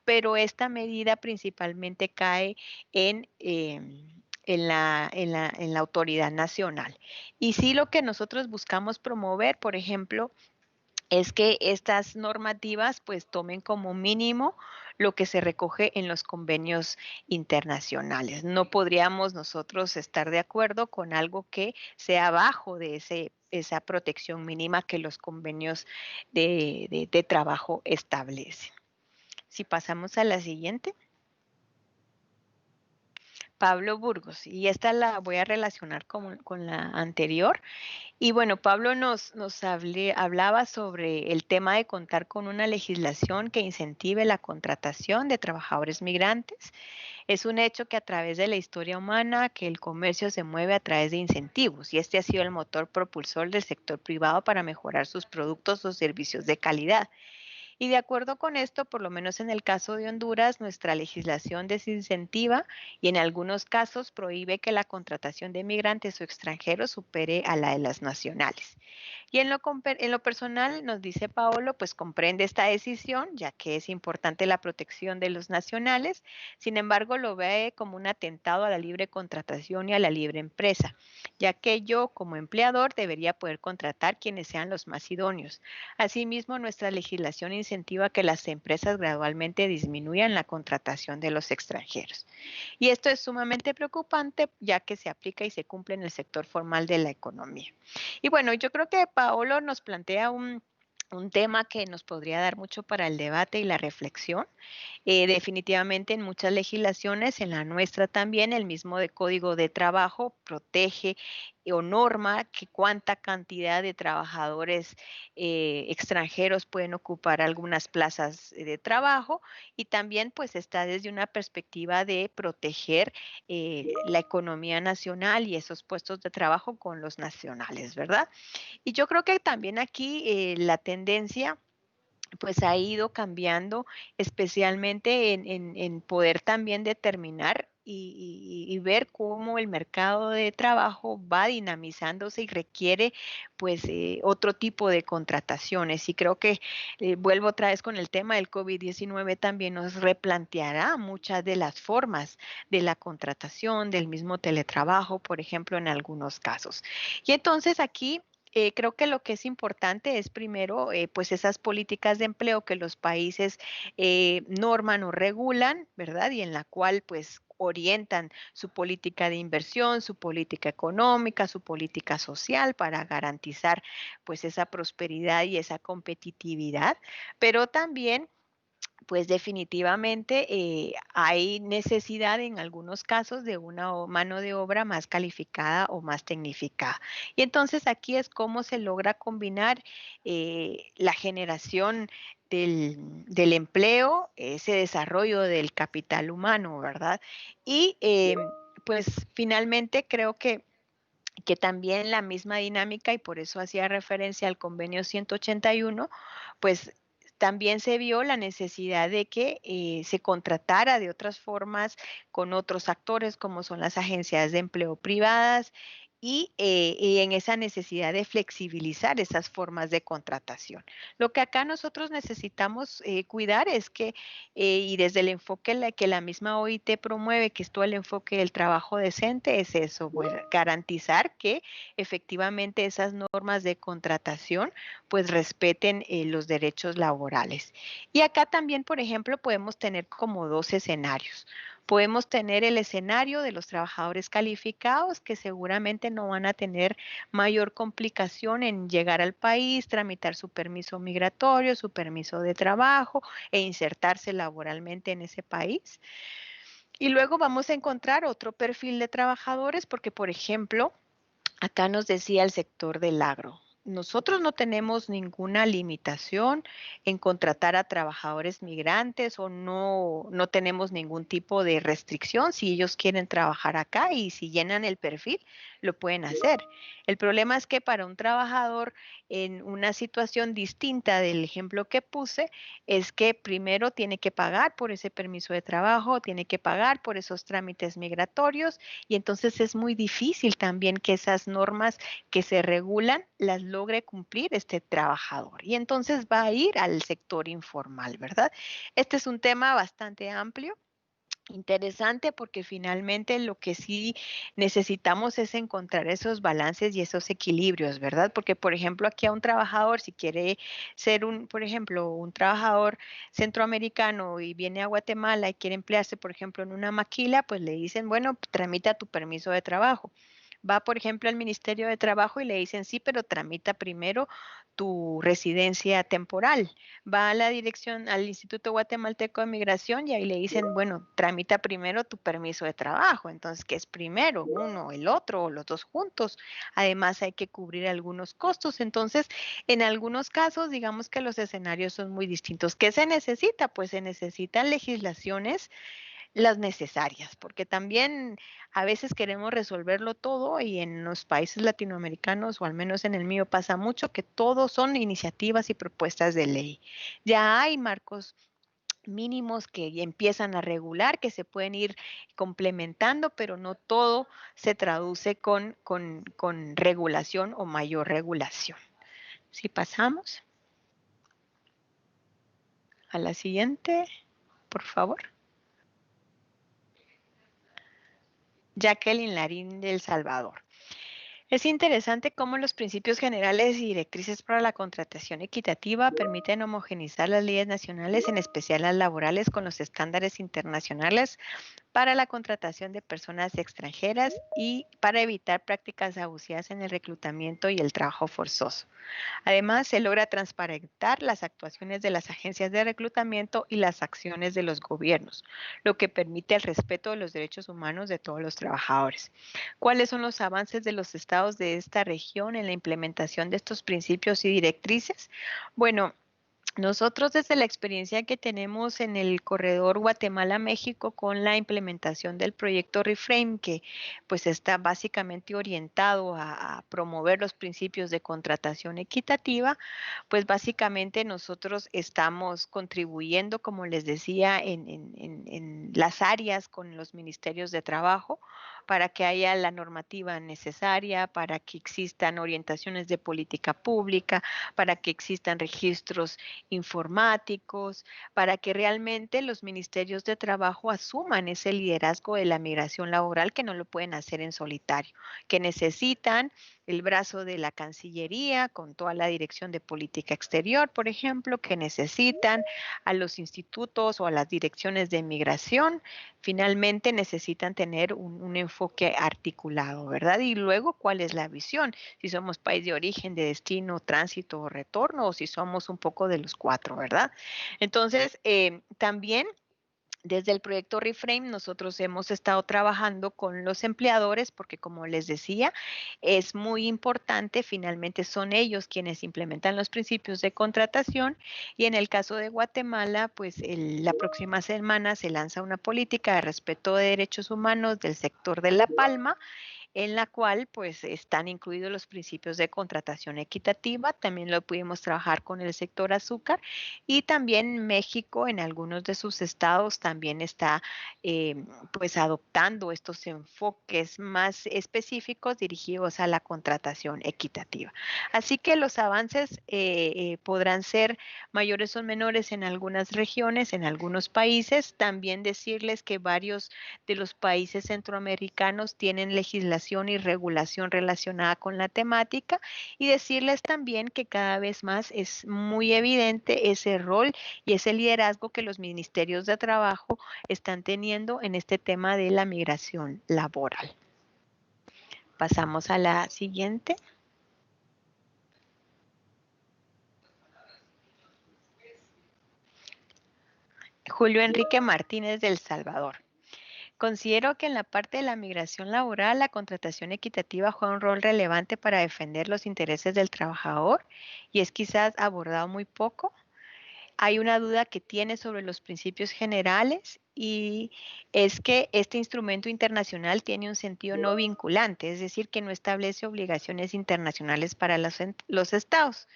pero esta medida principalmente cae en la autoridad nacional. Y sí, lo que nosotros buscamos promover, por ejemplo, es que estas normativas pues tomen como mínimo lo que se recoge en los convenios internacionales. No podríamos nosotros estar de acuerdo con algo que sea abajo de esa protección mínima que los convenios de trabajo establecen. Si pasamos a la siguiente. Pablo Burgos, y esta la voy a relacionar con la anterior. Y bueno, Pablo hablaba sobre el tema de contar con una legislación que incentive la contratación de trabajadores migrantes. Es un hecho que a través de la historia humana que el comercio se mueve a través de incentivos y este ha sido el motor propulsor del sector privado para mejorar sus productos o servicios de calidad. Y de acuerdo con esto, por lo menos en el caso de Honduras, nuestra legislación desincentiva y en algunos casos prohíbe que la contratación de migrantes o extranjeros supere a la de las nacionales. Y en lo personal, nos dice Paolo, pues comprende esta decisión, ya que es importante la protección de los nacionales, sin embargo, lo ve como un atentado a la libre contratación y a la libre empresa, ya que yo como empleador debería poder contratar quienes sean los más idóneos. Asimismo, nuestra legislación incentiva que las empresas gradualmente disminuyan la contratación de los extranjeros. Y esto es sumamente preocupante, ya que se aplica y se cumple en el sector formal de la economía. Y bueno, yo creo que Paolo nos plantea un tema que nos podría dar mucho para el debate y la reflexión. Definitivamente en muchas legislaciones, en la nuestra también, el mismo de Código de Trabajo protege o norma que cuánta cantidad de trabajadores extranjeros pueden ocupar algunas plazas de trabajo y también pues está desde una perspectiva de proteger la economía nacional y esos puestos de trabajo con los nacionales, ¿verdad? Y yo creo que también aquí la tendencia pues ha ido cambiando, especialmente en poder también determinar y ver cómo el mercado de trabajo va dinamizándose y requiere pues otro tipo de contrataciones. Y creo que vuelvo otra vez con el tema del COVID-19 también nos replanteará muchas de las formas de la contratación, del mismo teletrabajo, por ejemplo, en algunos casos. Y entonces aquí creo que lo que es importante es primero, pues esas políticas de empleo que los países norman o regulan, ¿verdad? Y en la cual pues orientan su política de inversión, su política económica, su política social para garantizar pues esa prosperidad y esa competitividad, pero también pues definitivamente hay necesidad en algunos casos de una mano de obra más calificada o más tecnificada. Y entonces aquí es cómo se logra combinar la generación del empleo, ese desarrollo del capital humano, ¿verdad? Y pues finalmente creo que también la misma dinámica, y por eso hacía referencia al convenio 181, pues también se vio la necesidad de que se contratara de otras formas con otros actores como son las agencias de empleo privadas y en esa necesidad de flexibilizar esas formas de contratación. Lo que acá nosotros necesitamos cuidar es que, y desde el enfoque que la misma OIT promueve, que es todo el enfoque del trabajo decente, es eso, garantizar que efectivamente esas normas de contratación pues respeten los derechos laborales. Y acá también, por ejemplo, podemos tener como dos escenarios. Podemos tener el escenario de los trabajadores calificados que seguramente no van a tener mayor complicación en llegar al país, tramitar su permiso migratorio, su permiso de trabajo e insertarse laboralmente en ese país. Y luego vamos a encontrar otro perfil de trabajadores porque, por ejemplo, acá nos decía el sector del agro. Nosotros no tenemos ninguna limitación en contratar a trabajadores migrantes o no tenemos ningún tipo de restricción si ellos quieren trabajar acá y si llenan el perfil, lo pueden hacer. El problema es que para un trabajador en una situación distinta del ejemplo que puse, es que primero tiene que pagar por ese permiso de trabajo, tiene que pagar por esos trámites migratorios y entonces es muy difícil también que esas normas que se regulan las logre cumplir este trabajador. Y entonces va a ir al sector informal, ¿verdad? Este es un tema bastante amplio. Interesante porque finalmente lo que sí necesitamos es encontrar esos balances y esos equilibrios, ¿verdad? Porque, por ejemplo, aquí a un trabajador, si quiere ser por ejemplo, un trabajador centroamericano y viene a Guatemala y quiere emplearse, por ejemplo, en una maquila, pues le dicen, bueno, tramita tu permiso de trabajo. Va, por ejemplo, al Ministerio de Trabajo y le dicen, sí, pero tramita primero tu residencia temporal. Va a la dirección, al Instituto Guatemalteco de Migración y ahí le dicen, bueno, tramita primero tu permiso de trabajo. Entonces, ¿qué es primero? ¿Uno, el otro o los dos juntos? Además, hay que cubrir algunos costos. Entonces, en algunos casos, digamos que los escenarios son muy distintos. ¿Qué se necesita? Pues se necesitan legislaciones las necesarias, porque también a veces queremos resolverlo todo y en los países latinoamericanos, o al menos en el mío, pasa mucho que todo son iniciativas y propuestas de ley. Ya hay marcos mínimos que empiezan a regular, que se pueden ir complementando, pero no todo se traduce con regulación o mayor regulación. Si pasamos a la siguiente, por favor. Jacqueline Larín de El Salvador. Es interesante cómo los principios generales y directrices para la contratación equitativa permiten homogeneizar las leyes nacionales, en especial las laborales, con los estándares internacionales para la contratación de personas extranjeras y para evitar prácticas abusivas en el reclutamiento y el trabajo forzoso. Además, se logra transparentar las actuaciones de las agencias de reclutamiento y las acciones de los gobiernos, lo que permite el respeto de los derechos humanos de todos los trabajadores. ¿Cuáles son los avances de los estados de esta región en la implementación de estos principios y directrices? Bueno, nosotros desde la experiencia que tenemos en el corredor Guatemala-México con la implementación del proyecto Reframe, que pues está básicamente orientado a promover los principios de contratación equitativa, pues básicamente nosotros estamos contribuyendo, como les decía, en las áreas con los ministerios de trabajo para que haya la normativa necesaria, para que existan orientaciones de política pública, para que existan registros informáticos, para que realmente los ministerios de trabajo asuman ese liderazgo de la migración laboral que no lo pueden hacer en solitario, que necesitan el brazo de la Cancillería con toda la dirección de política exterior, por ejemplo, que necesitan a los institutos o a las direcciones de migración, finalmente necesitan tener un enfoque articulado, ¿verdad? Y luego, ¿cuál es la visión? Si somos país de origen, de destino, tránsito o retorno, o si somos un poco de los cuatro, ¿verdad? Entonces, también desde el proyecto Reframe nosotros hemos estado trabajando con los empleadores porque como les decía, es muy importante, finalmente son ellos quienes implementan los principios de contratación y en el caso de Guatemala, pues la próxima semana se lanza una política de respeto de derechos humanos del sector de La Palma en la cual pues están incluidos los principios de contratación equitativa, también lo pudimos trabajar con el sector azúcar y también México en algunos de sus estados también está pues adoptando estos enfoques más específicos dirigidos a la contratación equitativa. Así que los avances podrán ser mayores o menores en algunas regiones, en algunos países. También decirles que varios de los países centroamericanos tienen legislación y regulación relacionada con la temática y decirles también que cada vez más es muy evidente ese rol y ese liderazgo que los ministerios de trabajo están teniendo en este tema de la migración laboral. Pasamos a la siguiente. Julio Enrique Martínez de El Salvador. Considero que en la parte de la migración laboral, la contratación equitativa juega un rol relevante para defender los intereses del trabajador y es quizás abordado muy poco. Hay una duda que tiene sobre los principios generales y es que este instrumento internacional tiene un sentido no vinculante, es decir, que no establece obligaciones internacionales para los estados.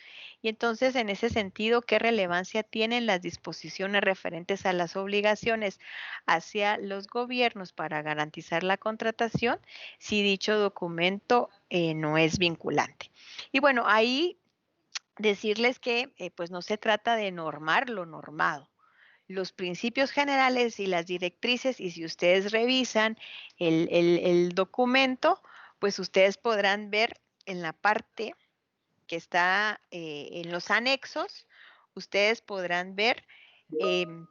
Y entonces, en ese sentido, ¿qué relevancia tienen las disposiciones referentes a las obligaciones hacia los gobiernos para garantizar la contratación si dicho documento no es vinculante? Y bueno, ahí decirles que pues no se trata de normar lo normado. Los principios generales y las directrices, y si ustedes revisan el documento, pues ustedes podrán ver en la parte que está en los anexos, ustedes podrán ver,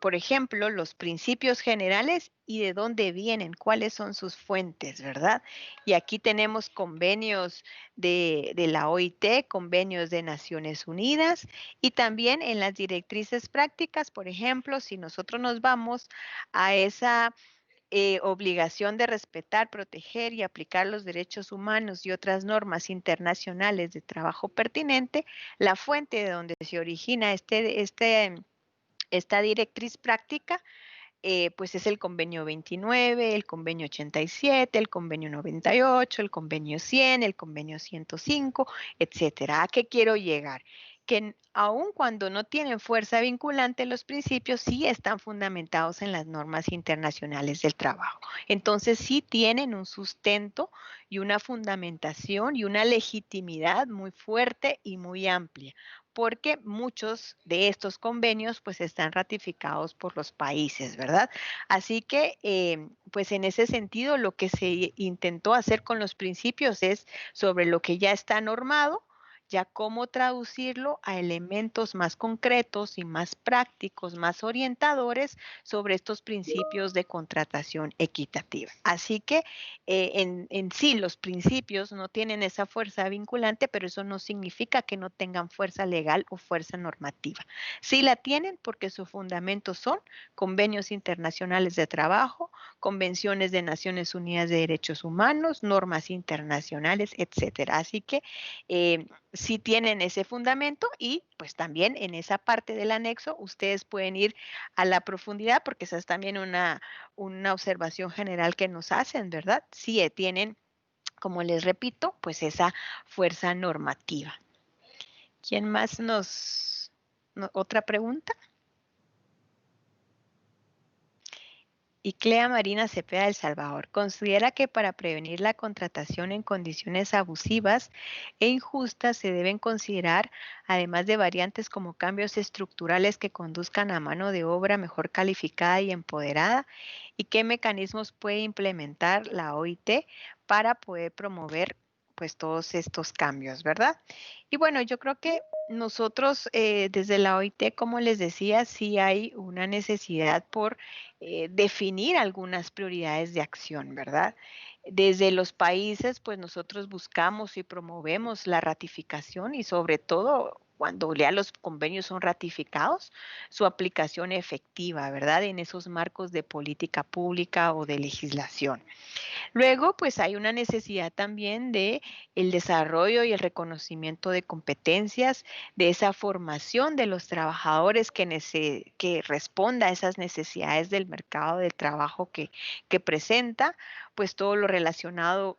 por ejemplo, los principios generales y de dónde vienen, cuáles son sus fuentes, ¿verdad? Y aquí tenemos convenios de la OIT, convenios de Naciones Unidas y también en las directrices prácticas, por ejemplo, si nosotros nos vamos a esa obligación de respetar, proteger y aplicar los derechos humanos y otras normas internacionales de trabajo pertinente, la fuente de donde se origina esta directriz práctica, pues es el convenio 29, el convenio 87, el convenio 98, el convenio 100, el convenio 105, etcétera. ¿A qué quiero llegar? Que aun cuando no tienen fuerza vinculante, los principios sí están fundamentados en las normas internacionales del trabajo. Entonces sí tienen un sustento y una fundamentación y una legitimidad muy fuerte y muy amplia, porque muchos de estos convenios pues están ratificados por los países, ¿verdad? Así que pues en ese sentido lo que se intentó hacer con los principios es sobre lo que ya está normado, ya cómo traducirlo a elementos más concretos y más prácticos, más orientadores sobre estos principios de contratación equitativa. Así que en sí los principios no tienen esa fuerza vinculante, pero eso no significa que no tengan fuerza legal o fuerza normativa. Sí la tienen porque su fundamento son convenios internacionales de trabajo, convenciones de Naciones Unidas de Derechos Humanos, normas internacionales, etcétera. Así que sí tienen ese fundamento y pues también en esa parte del anexo ustedes pueden ir a la profundidad porque esa es también una observación general que nos hacen, ¿verdad? Sí tienen, como les repito, pues esa fuerza normativa. ¿Quién más otra pregunta? Y Clea Marina Cepeda de El Salvador considera que para prevenir la contratación en condiciones abusivas e injustas se deben considerar, además de variantes como cambios estructurales que conduzcan a mano de obra mejor calificada y empoderada, y qué mecanismos puede implementar la OIT para poder promover pues todos estos cambios, ¿verdad? Y bueno, yo creo que nosotros desde la OIT, como les decía, sí hay una necesidad por definir algunas prioridades de acción, ¿verdad? Desde los países, pues nosotros buscamos y promovemos la ratificación y sobre todo cuando ya los convenios son ratificados, su aplicación efectiva, ¿verdad? En esos marcos de política pública o de legislación. Luego, pues hay una necesidad también de el desarrollo y el reconocimiento de competencias, de esa formación de los trabajadores que responda a esas necesidades del mercado del trabajo que presenta, pues todo lo relacionado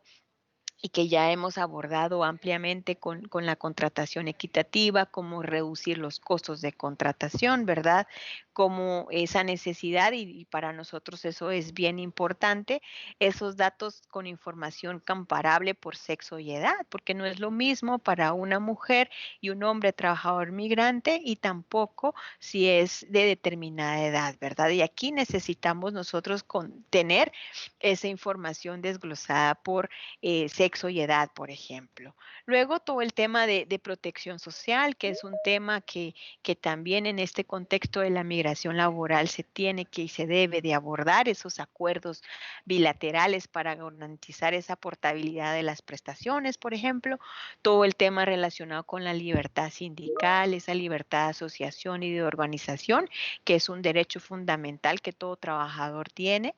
y que ya hemos abordado ampliamente con la contratación equitativa, cómo reducir los costos de contratación, ¿verdad? Como esa necesidad, y para nosotros eso es bien importante, esos datos con información comparable por sexo y edad, porque no es lo mismo para una mujer y un hombre trabajador migrante y tampoco si es de determinada edad, ¿verdad? Y aquí necesitamos nosotros tener esa información desglosada por sexo y edad, por ejemplo. Luego todo el tema de protección social, que es un tema que también en este contexto de la migración laboral se tiene que y se debe de abordar esos acuerdos bilaterales para garantizar esa portabilidad de las prestaciones, por ejemplo. Todo el tema relacionado con la libertad sindical, esa libertad de asociación y de organización, que es un derecho fundamental que todo trabajador tiene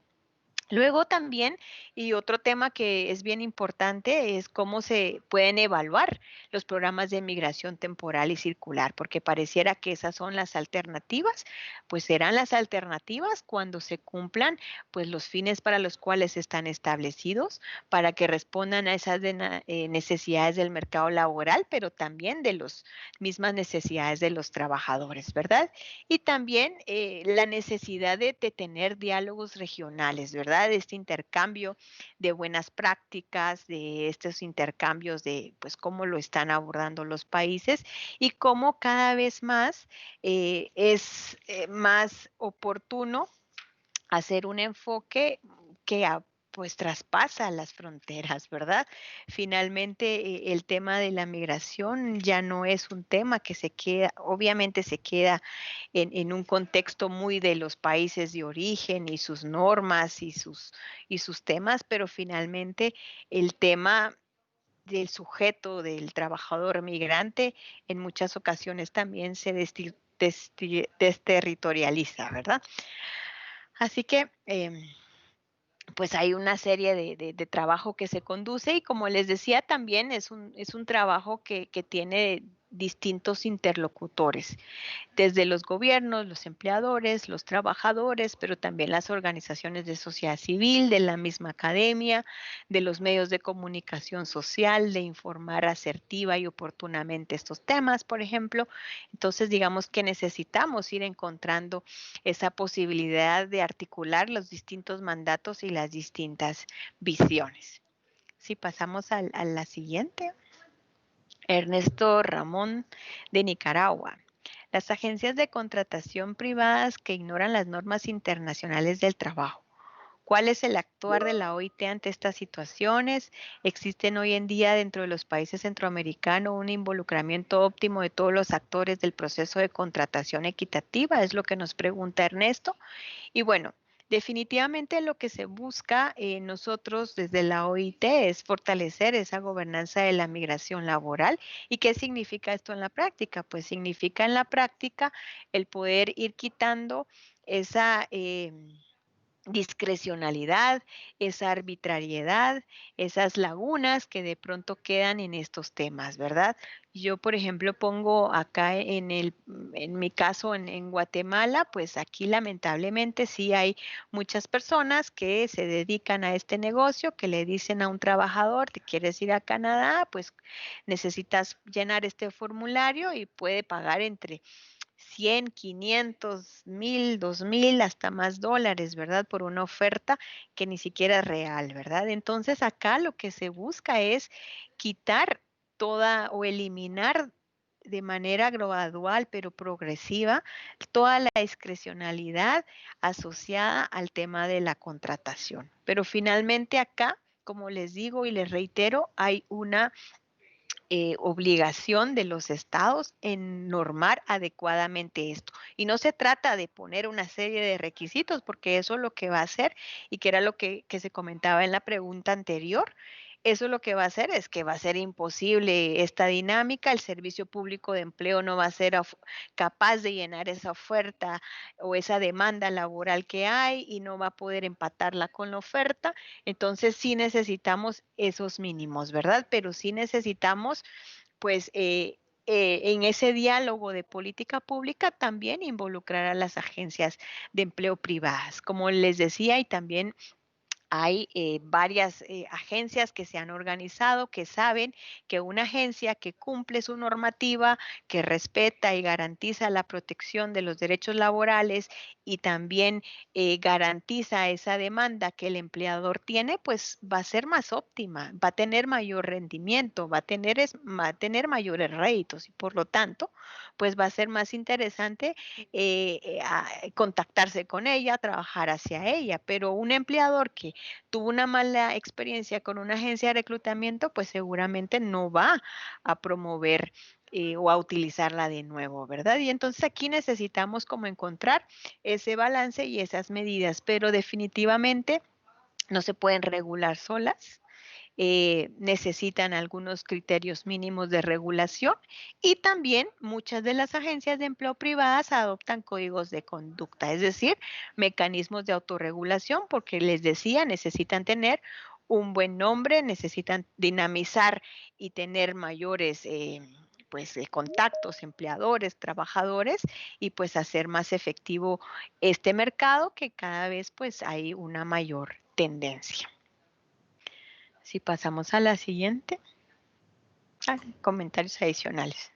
Luego también, y otro tema que es bien importante, es cómo se pueden evaluar los programas de migración temporal y circular, porque pareciera que esas son las alternativas, pues serán las alternativas cuando se cumplan pues los fines para los cuales están establecidos, para que respondan a esas necesidades del mercado laboral, pero también de las mismas necesidades de los trabajadores, ¿verdad? Y también la necesidad de tener diálogos regionales, ¿verdad? Este intercambio de buenas prácticas, de estos intercambios de, pues, cómo lo están abordando los países y cómo cada vez más es más oportuno hacer un enfoque que pues traspasa las fronteras, ¿verdad? Finalmente, el tema de la migración ya no es un tema que se queda, obviamente se queda en un contexto muy de los países de origen y sus normas y sus temas, pero finalmente el tema del sujeto, del trabajador migrante, en muchas ocasiones también se desterritorializa, ¿verdad? Así que pues hay una serie de trabajo que se conduce y como les decía también es un trabajo que tiene distintos interlocutores desde los gobiernos, los empleadores, los trabajadores, pero también las organizaciones de sociedad civil, de la misma academia, de los medios de comunicación social, de informar asertiva y oportunamente estos temas, por ejemplo. Entonces, digamos que necesitamos ir encontrando esa posibilidad de articular los distintos mandatos y las distintas visiones. Si pasamos a la siguiente. Ernesto Ramón de Nicaragua. Las agencias de contratación privadas que ignoran las normas internacionales del trabajo. ¿Cuál es el actuar de la OIT ante estas situaciones? ¿Existen hoy en día dentro de los países centroamericanos un involucramiento óptimo de todos los actores del proceso de contratación equitativa? Es lo que nos pregunta Ernesto. Y bueno, definitivamente lo que se busca nosotros desde la OIT es fortalecer esa gobernanza de la migración laboral. ¿Y qué significa esto en la práctica? Pues significa en la práctica el poder ir quitando esa discrecionalidad, esa arbitrariedad, esas lagunas que de pronto quedan en estos temas, ¿verdad? Yo, por ejemplo, pongo acá en mi caso en Guatemala, pues aquí lamentablemente sí hay muchas personas que se dedican a este negocio, que le dicen a un trabajador, te quieres ir a Canadá, pues necesitas llenar este formulario y puede pagar entre 100, 500, 1000, 2000, hasta más dólares, ¿verdad? Por una oferta que ni siquiera es real, ¿verdad? Entonces acá lo que se busca es quitar toda o eliminar de manera gradual pero progresiva toda la discrecionalidad asociada al tema de la contratación. Pero finalmente acá, como les digo y les reitero, hay una obligación de los estados en normar adecuadamente esto. Y no se trata de poner una serie de requisitos, porque eso lo que va a hacer, y que era lo que se comentaba en la pregunta anterior, eso lo que va a hacer es que va a ser imposible esta dinámica, el servicio público de empleo no va a ser capaz de llenar esa oferta o esa demanda laboral que hay y no va a poder empatarla con la oferta. Entonces sí necesitamos esos mínimos, ¿verdad? Pero sí necesitamos pues en ese diálogo de política pública también involucrar a las agencias de empleo privadas. Como les decía, y también hay varias agencias que se han organizado, que saben que una agencia que cumple su normativa, que respeta y garantiza la protección de los derechos laborales y también garantiza esa demanda que el empleador tiene, pues va a ser más óptima, va a tener mayor rendimiento, va a tener mayores réditos y por lo tanto, pues va a ser más interesante contactarse con ella, trabajar hacia ella. Pero un empleador que tuvo una mala experiencia con una agencia de reclutamiento, pues seguramente no va a promover o a utilizarla de nuevo, ¿verdad? Y entonces aquí necesitamos como encontrar ese balance y esas medidas, pero definitivamente no se pueden regular solas necesitan algunos criterios mínimos de regulación y también muchas de las agencias de empleo privadas adoptan códigos de conducta, es decir, mecanismos de autorregulación, porque les decía, necesitan tener un buen nombre, necesitan dinamizar y tener mayores contactos, empleadores, trabajadores y pues hacer más efectivo este mercado que cada vez pues hay una mayor tendencia. Si pasamos a la siguiente, comentarios adicionales.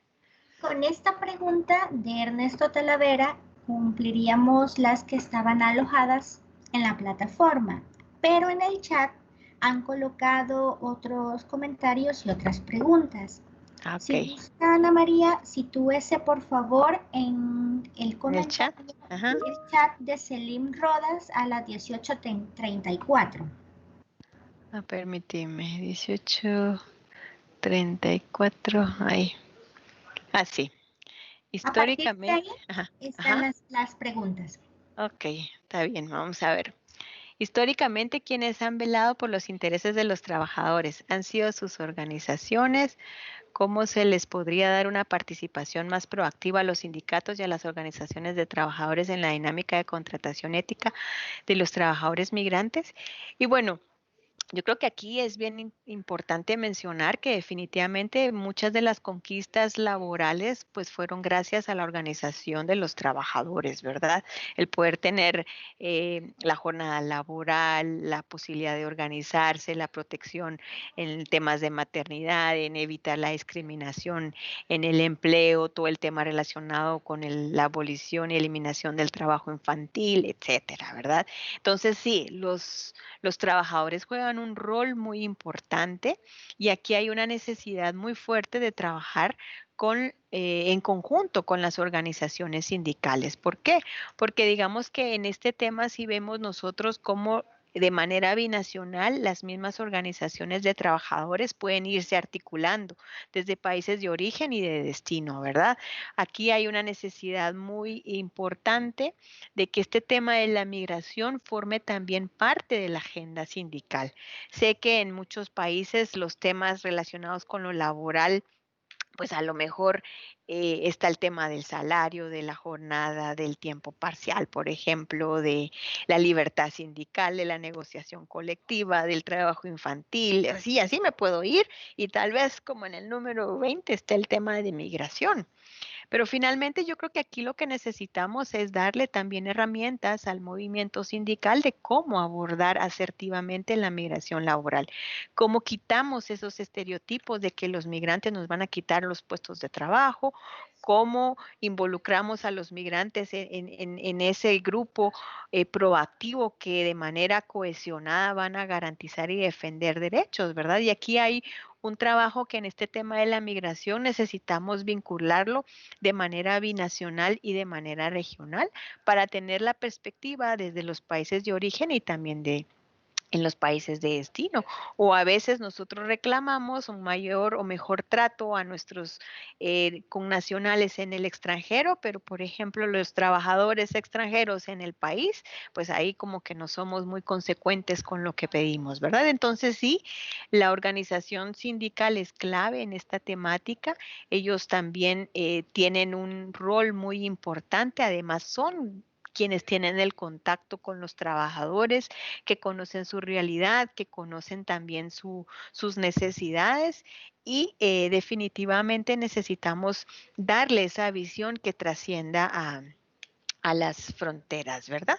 Con esta pregunta de Ernesto Talavera cumpliríamos las que estaban alojadas en la plataforma, pero en el chat han colocado otros comentarios y otras preguntas. Ok. Si gusta, Ana María, sitúese por favor en el comentario, el chat de Selim Rodas a las 18:34. Permíteme, 18:34, ahí. Sí. Históricamente. A partir de ahí están las preguntas. Ok, está bien, vamos a ver. Históricamente, ¿quiénes han velado por los intereses de los trabajadores? ¿Han sido sus organizaciones? ¿Cómo se les podría dar una participación más proactiva a los sindicatos y a las organizaciones de trabajadores en la dinámica de contratación ética de los trabajadores migrantes? Y bueno, yo creo que aquí es bien importante mencionar que definitivamente muchas de las conquistas laborales pues fueron gracias a la organización de los trabajadores, ¿verdad? El poder tener la jornada laboral, la posibilidad de organizarse, la protección en temas de maternidad, en evitar la discriminación en el empleo, todo el tema relacionado con la abolición y eliminación del trabajo infantil, etcétera, ¿verdad? Entonces sí, los trabajadores juegan un rol muy importante y aquí hay una necesidad muy fuerte de trabajar en conjunto con las organizaciones sindicales. ¿Por qué? Porque digamos que en este tema sí vemos nosotros cómo de manera binacional las mismas organizaciones de trabajadores pueden irse articulando desde países de origen y de destino, ¿verdad? Aquí hay una necesidad muy importante de que este tema de la migración forme también parte de la agenda sindical. Sé que en muchos países los temas relacionados con lo laboral pues a lo mejor está el tema del salario, de la jornada, del tiempo parcial, por ejemplo, de la libertad sindical, de la negociación colectiva, del trabajo infantil, así me puedo ir y tal vez como en el número 20 está el tema de migración. Pero finalmente yo creo que aquí lo que necesitamos es darle también herramientas al movimiento sindical de cómo abordar asertivamente la migración laboral, cómo quitamos esos estereotipos de que los migrantes nos van a quitar los puestos de trabajo, cómo involucramos a los migrantes en ese grupo proactivo que de manera cohesionada van a garantizar y defender derechos, ¿verdad? Y aquí hay un trabajo que en este tema de la migración necesitamos vincularlo de manera binacional y de manera regional para tener la perspectiva desde los países de origen y también en los países de destino. O a veces nosotros reclamamos un mayor o mejor trato a nuestros connacionales en el extranjero, pero por ejemplo los trabajadores extranjeros en el país, pues ahí como que no somos muy consecuentes con lo que pedimos, ¿verdad? Entonces sí, la organización sindical es clave en esta temática. Ellos también tienen un rol muy importante, además son quienes tienen el contacto con los trabajadores, que conocen su realidad, que conocen también sus necesidades y definitivamente necesitamos darle esa visión que trascienda a las fronteras, ¿verdad?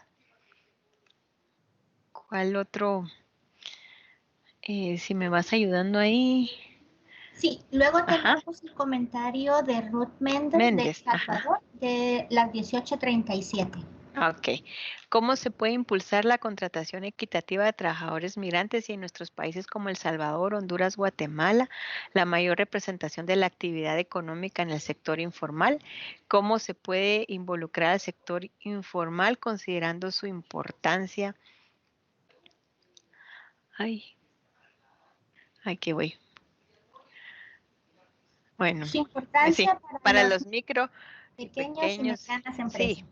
¿Cuál otro? Si me vas ayudando ahí. Sí, luego tenemos el comentario de Ruth Méndez de El Salvador de las 18:37. Ok. ¿Cómo se puede impulsar la contratación equitativa de trabajadores migrantes y en nuestros países como El Salvador, Honduras, Guatemala, la mayor representación de la actividad económica en el sector informal? ¿Cómo se puede involucrar al sector informal considerando su importancia? Aquí voy. Bueno, su importancia para los micro y pequeños y medianas empresas. Sí,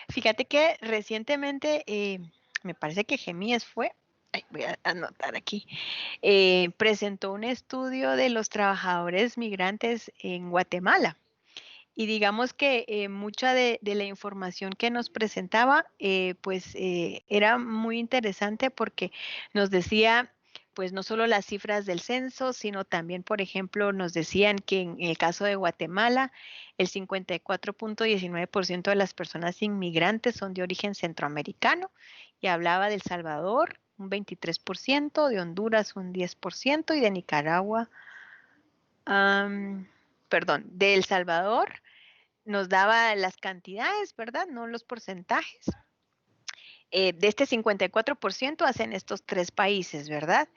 fíjate que recientemente, me parece que Gemíes fue, voy a anotar aquí, presentó un estudio de los trabajadores migrantes en Guatemala. Y digamos que mucha de la información que nos presentaba, pues era muy interesante porque nos decía, pues no solo las cifras del censo, sino también, por ejemplo, nos decían que en el caso de Guatemala, el 54.19% de las personas inmigrantes son de origen centroamericano, y hablaba de El Salvador, un 23%, de Honduras un 10% y de Nicaragua, perdón, de El Salvador nos daba las cantidades, ¿verdad? No los porcentajes. De este 54% hacen estos 3 países, ¿verdad?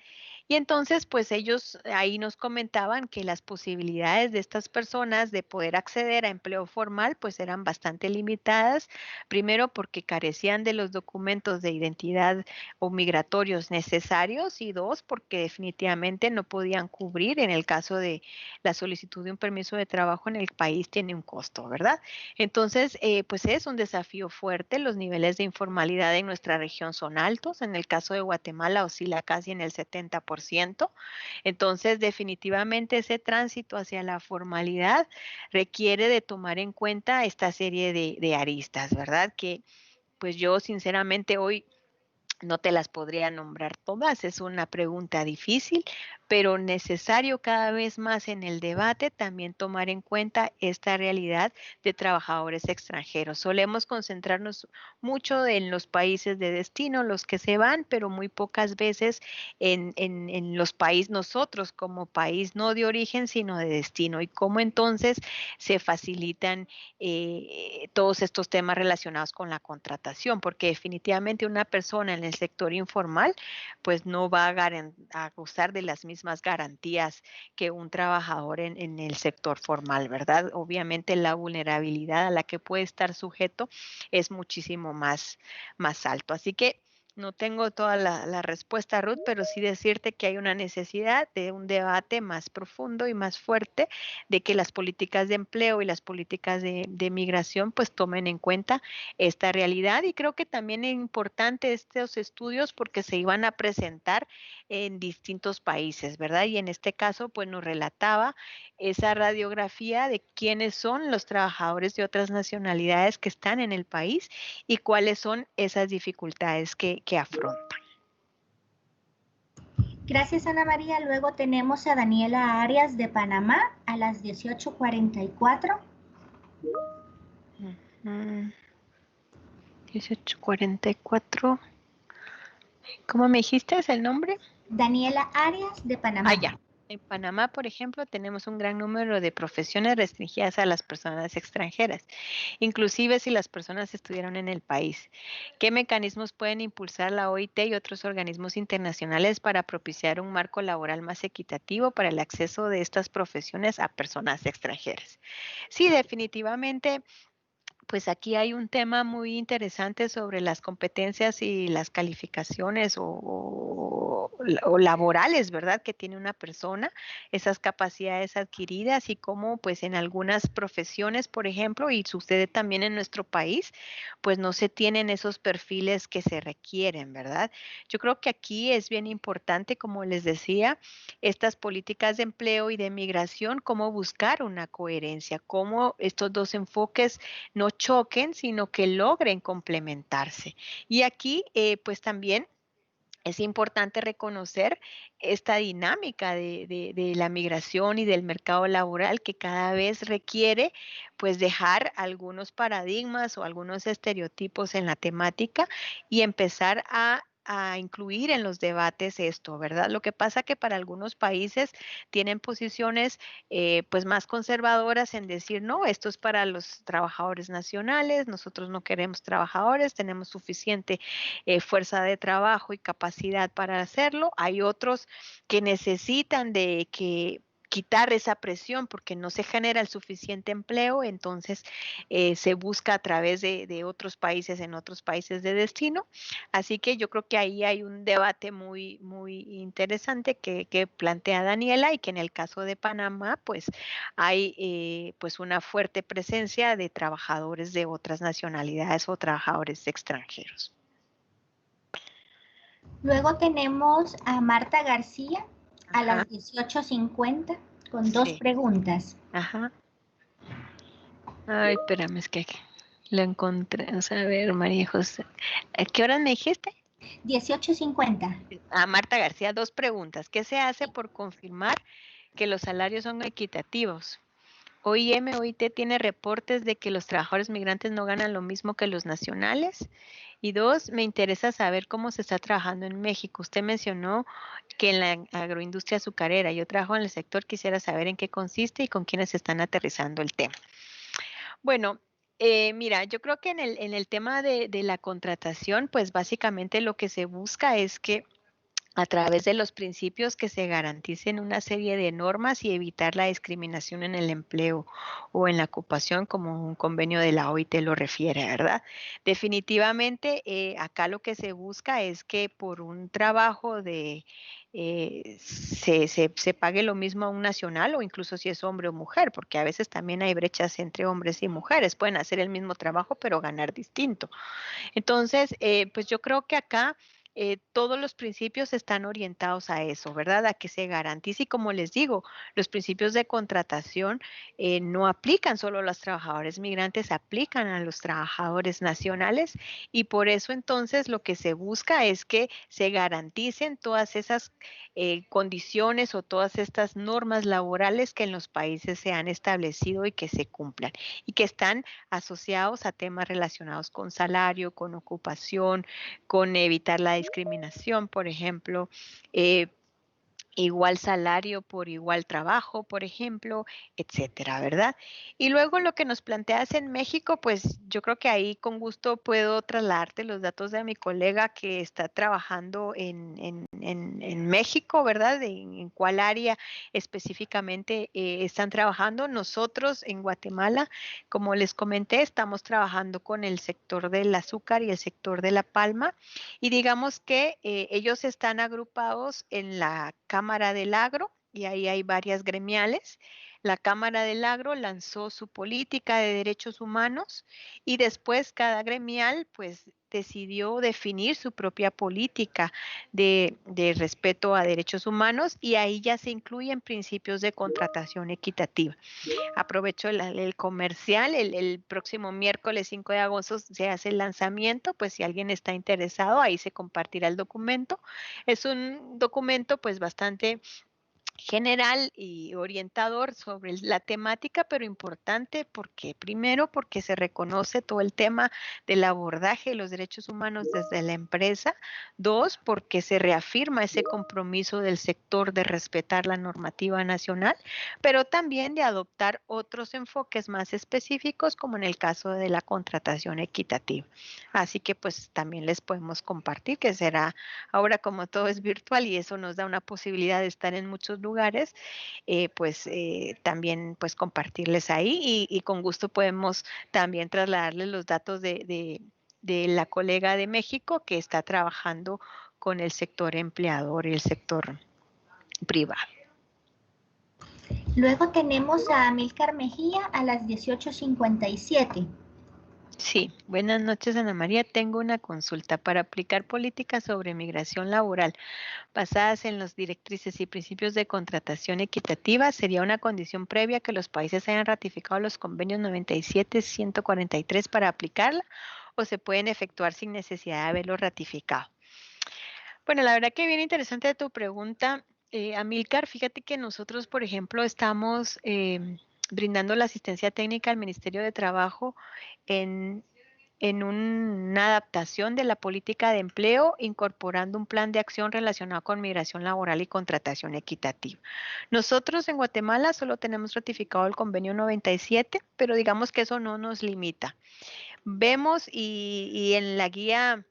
Y entonces, pues ellos ahí nos comentaban que las posibilidades de estas personas de poder acceder a empleo formal, pues eran bastante limitadas. Primero, porque carecían de los documentos de identidad o migratorios necesarios, y dos, porque definitivamente no podían cubrir en el caso de la solicitud de un permiso de trabajo en el país tiene un costo, ¿verdad? Entonces, pues es un desafío fuerte. Los niveles de informalidad en nuestra región son altos. En el caso de Guatemala oscila casi en el 70%. Entonces, definitivamente ese tránsito hacia la formalidad requiere de tomar en cuenta esta serie de aristas, ¿verdad? Que pues yo sinceramente hoy no te las podría nombrar todas, es una pregunta difícil, pero necesario cada vez más en el debate también tomar en cuenta esta realidad de trabajadores extranjeros. Solemos concentrarnos mucho en los países de destino, los que se van, pero muy pocas veces en los países, nosotros como país no de origen, sino de destino, y cómo entonces se facilitan todos estos temas relacionados con la contratación, porque definitivamente una persona en el sector informal pues no va a gozar de las mismas garantías que un trabajador en el sector formal, ¿verdad? Obviamente la vulnerabilidad a la que puede estar sujeto es muchísimo más alto. Así que no tengo toda la respuesta, Ruth, pero sí decirte que hay una necesidad de un debate más profundo y más fuerte, de que las políticas de empleo y las políticas de migración pues tomen en cuenta esta realidad. Y creo que también es importante estos estudios porque se iban a presentar en distintos países, ¿verdad? Y en este caso pues nos relataba esa radiografía de quiénes son los trabajadores de otras nacionalidades que están en el país y cuáles son esas dificultades que afrontan. Gracias, Ana María. Luego tenemos a Daniela Arias de Panamá a las 18:44. 18:44. ¿Cómo me dijiste es el nombre? Daniela Arias de Panamá. Ya. En Panamá, por ejemplo, tenemos un gran número de profesiones restringidas a las personas extranjeras, inclusive si las personas estuvieron en el país. ¿Qué mecanismos pueden impulsar la OIT y otros organismos internacionales para propiciar un marco laboral más equitativo para el acceso de estas profesiones a personas extranjeras? Sí, definitivamente pues aquí hay un tema muy interesante sobre las competencias y las calificaciones o laborales, ¿verdad? Que tiene una persona, esas capacidades adquiridas y cómo pues en algunas profesiones, por ejemplo, y sucede también en nuestro país, pues no se tienen esos perfiles que se requieren, ¿verdad? Yo creo que aquí es bien importante, como les decía, estas políticas de empleo y de migración, cómo buscar una coherencia, cómo estos dos enfoques no choquen, sino que logren complementarse. Y aquí, pues también es importante reconocer esta dinámica de la migración y del mercado laboral que cada vez requiere pues dejar algunos paradigmas o algunos estereotipos en la temática y empezar a incluir en los debates esto, ¿verdad? Lo que pasa que para algunos países tienen posiciones pues más conservadoras en decir, no, esto es para los trabajadores nacionales, nosotros no queremos trabajadores, tenemos suficiente fuerza de trabajo y capacidad para hacerlo. Hay otros que necesitan de que quitar esa presión porque no se genera el suficiente empleo, entonces se busca a través de otros países, en otros países de destino. Así que yo creo que ahí hay un debate muy interesante que plantea Daniela y que en el caso de Panamá, pues hay pues una fuerte presencia de trabajadores de otras nacionalidades o trabajadores extranjeros. Luego tenemos a Marta García a Ajá, las 18:50 con dos sí, preguntas. ajá. Ay, espérame, es que lo encontré. Vamos a ver, María José. ¿A qué horas me dijiste? 18:50. A Marta García, dos preguntas. ¿Qué se hace por confirmar que los salarios son equitativos? OIT tiene reportes de que los trabajadores migrantes no ganan lo mismo que los nacionales. Y dos, me interesa saber cómo se está trabajando en México. Usted mencionó que en la agroindustria azucarera, yo trabajo en el sector, quisiera saber en qué consiste y con quiénes están aterrizando el tema. Bueno, mira, yo creo que en el tema de la contratación, pues básicamente lo que se busca es que a través de los principios que se garanticen una serie de normas y evitar la discriminación en el empleo o en la ocupación, como un convenio de la OIT lo refiere, ¿verdad? Definitivamente, acá lo que se busca es que por un trabajo se pague lo mismo a un nacional o incluso si es hombre o mujer, porque a veces también hay brechas entre hombres y mujeres, pueden hacer el mismo trabajo pero ganar distinto. Entonces, pues yo creo que acá todos los principios están orientados a eso, ¿verdad? A que se garantice y como les digo, los principios de contratación no aplican solo a los trabajadores migrantes, aplican a los trabajadores nacionales y por eso entonces lo que se busca es que se garanticen todas esas condiciones o todas estas normas laborales que en los países se han establecido y que se cumplan y que están asociados a temas relacionados con salario, con ocupación, con evitar la discriminación, por ejemplo, eh, igual salario por igual trabajo, por ejemplo, etcétera, ¿verdad? Y luego lo que nos planteas en México, pues yo creo que ahí con gusto puedo trasladarte los datos de mi colega que está trabajando en México, ¿verdad? En cuál área específicamente están trabajando. Nosotros en Guatemala, como les comenté, estamos trabajando con el sector del azúcar y el sector de la palma y digamos que ellos están agrupados en la Cámara del Agro y ahí hay varias gremiales. La Cámara del Agro lanzó su política de derechos humanos y después cada gremial pues decidió definir su propia política de respeto a derechos humanos y ahí ya se incluyen principios de contratación equitativa. Aprovecho el comercial, el próximo miércoles 5 de agosto se hace el lanzamiento, pues si alguien está interesado, ahí se compartirá el documento. Es un documento pues bastante general y orientador sobre la temática, pero importante porque primero porque se reconoce todo el tema del abordaje de los derechos humanos desde la empresa, dos porque se reafirma ese compromiso del sector de respetar la normativa nacional, pero también de adoptar otros enfoques más específicos como en el caso de la contratación equitativa. Así que pues también les podemos compartir que será ahora como todo es virtual y eso nos da una posibilidad de estar en muchos lugares, pues también pues compartirles ahí y con gusto podemos también trasladarles los datos de la colega de México que está trabajando con el sector empleador y el sector privado. Luego tenemos a Amílcar Mejía a las 18:57. Sí, buenas noches Ana María. Tengo una consulta para aplicar políticas sobre migración laboral basadas en las directrices y principios de contratación equitativa. Sería una condición previa que los países hayan ratificado los convenios 97 y 143 para aplicarla o se pueden efectuar sin necesidad de haberlo ratificado. Bueno, la verdad que bien interesante tu pregunta, Amílcar. Fíjate que nosotros, por ejemplo, estamos brindando la asistencia técnica al Ministerio de Trabajo en una adaptación de la política de empleo, incorporando un plan de acción relacionado con migración laboral y contratación equitativa. Nosotros en Guatemala solo tenemos ratificado el convenio 97, pero digamos que eso no nos limita. Vemos y en la guía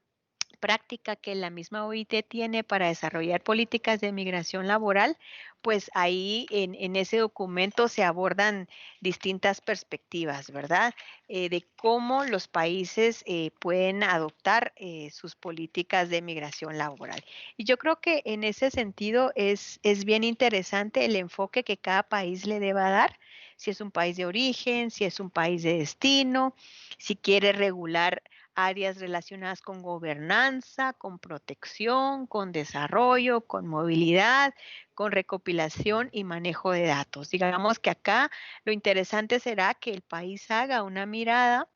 práctica que la misma OIT tiene para desarrollar políticas de migración laboral, pues ahí en ese documento se abordan distintas perspectivas, ¿verdad? De cómo los países pueden adoptar sus políticas de migración laboral. Y yo creo que en ese sentido es bien interesante el enfoque que cada país le deba dar, si es un país de origen, si es un país de destino, si quiere regular áreas relacionadas con gobernanza, con protección, con desarrollo, con movilidad, con recopilación y manejo de datos. Digamos que acá lo interesante será que el país haga una mirada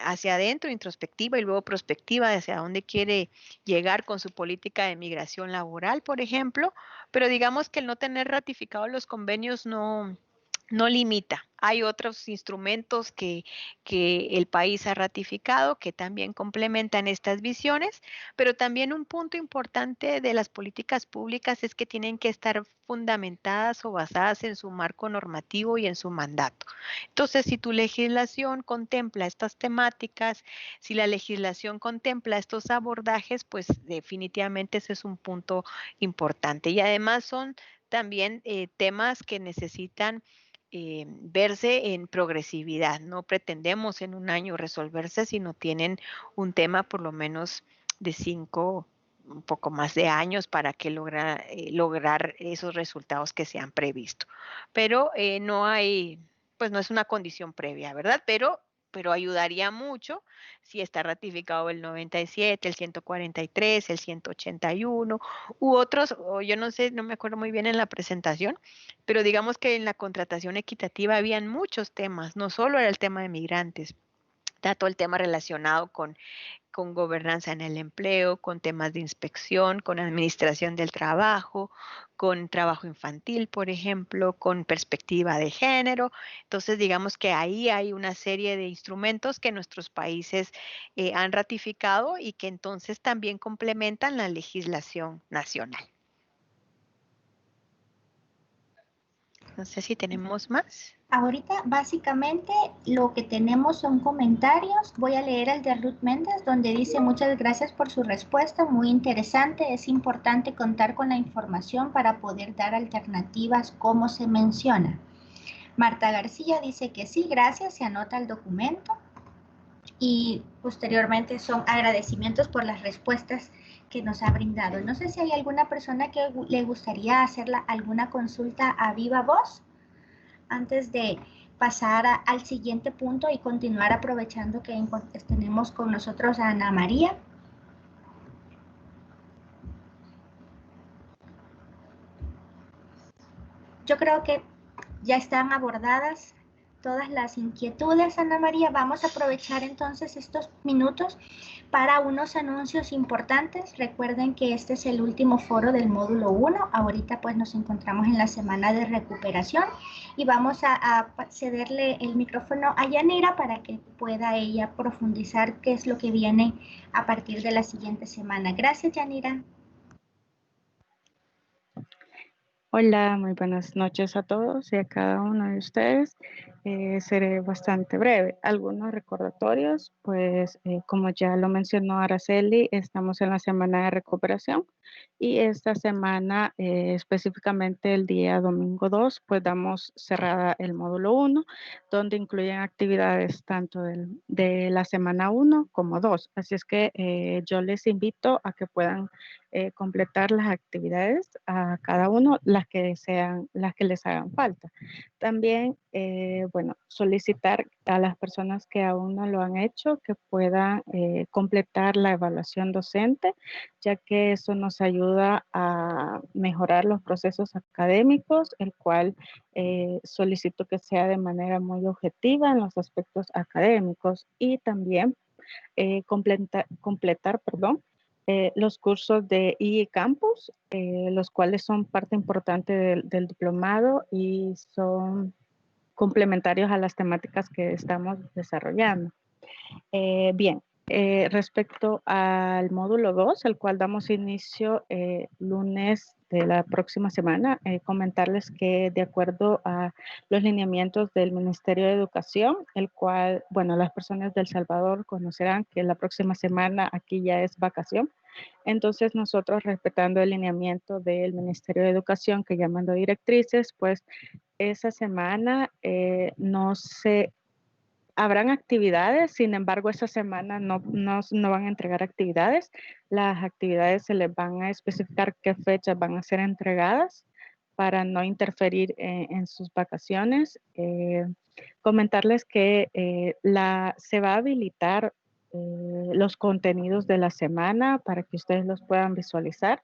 hacia adentro, introspectiva y luego prospectiva de hacia dónde quiere llegar con su política de migración laboral, por ejemplo, pero digamos que el no tener ratificados los convenios no limita. Hay otros instrumentos que el país ha ratificado que también complementan estas visiones, pero también un punto importante de las políticas públicas es que tienen que estar fundamentadas o basadas en su marco normativo y en su mandato. Entonces, si tu legislación contempla estas temáticas, si la legislación contempla estos abordajes, pues definitivamente ese es un punto importante. Y además son también temas que necesitan verse en progresividad. No pretendemos en un año resolverse, sino tienen un tema por lo menos de 5, un poco más de años para que lograr esos resultados que se han previsto. Pero no hay, pues no es una condición previa, ¿verdad? Pero ayudaría mucho si está ratificado el 97, el 143, el 181 u otros, o yo no sé, no me acuerdo muy bien en la presentación, pero digamos que en la contratación equitativa habían muchos temas, no solo era el tema de migrantes, está todo el tema relacionado con gobernanza en el empleo, con temas de inspección, con administración del trabajo, con trabajo infantil, por ejemplo, con perspectiva de género. Entonces, digamos que ahí hay una serie de instrumentos que nuestros países han ratificado y que entonces también complementan la legislación nacional. No sé si tenemos más. Ahorita básicamente lo que tenemos son comentarios. Voy a leer el de Ruth Méndez, donde dice: muchas gracias por su respuesta, muy interesante. Es importante contar con la información para poder dar alternativas como se menciona. Marta García dice que sí, gracias, se anota el documento. Y posteriormente son agradecimientos por las respuestas que nos ha brindado. No sé si hay alguna persona que le gustaría hacer alguna consulta a viva voz antes de pasar al siguiente punto y continuar aprovechando que tenemos con nosotros a Ana María. Yo creo que ya están abordadas todas las inquietudes, Ana María. Vamos a aprovechar entonces estos minutos para unos anuncios importantes. Recuerden que este es el último foro del módulo 1. Ahorita pues nos encontramos en la semana de recuperación y vamos a cederle el micrófono a Yanira para que pueda ella profundizar qué es lo que viene a partir de la siguiente semana. Gracias, Yanira. Hola, muy buenas noches a todos y a cada uno de ustedes. Seré bastante breve. Algunos recordatorios, pues como ya lo mencionó Araceli, estamos en la semana de recuperación y esta semana, específicamente el día domingo 2, pues damos cerrada el módulo 1, donde incluyen actividades tanto de la semana 1 como 2. Así es que yo les invito a que puedan completar las actividades a cada uno, las que sean, las que les hagan falta. También, bueno, solicitar a las personas que aún no lo han hecho que puedan completar la evaluación docente, ya que eso nos ayuda a mejorar los procesos académicos, el cual solicito que sea de manera muy objetiva en los aspectos académicos y también completar, perdón, los cursos de IE Campus, los cuales son parte importante del diplomado y son complementarios a las temáticas que estamos desarrollando. Bien, respecto al módulo 2, el cual damos inicio lunes de la próxima semana, comentarles que de acuerdo a los lineamientos del Ministerio de Educación, el cual, bueno, las personas de El Salvador conocerán que la próxima semana aquí ya es vacación. Entonces nosotros, respetando el lineamiento del Ministerio de Educación que ya mandó directrices, pues esa semana no se habrán actividades, sin embargo, esta semana no van a entregar actividades. Las actividades se les van a especificar qué fechas van a ser entregadas para no interferir en sus vacaciones. Comentarles que se va a habilitar los contenidos de la semana para que ustedes los puedan visualizar.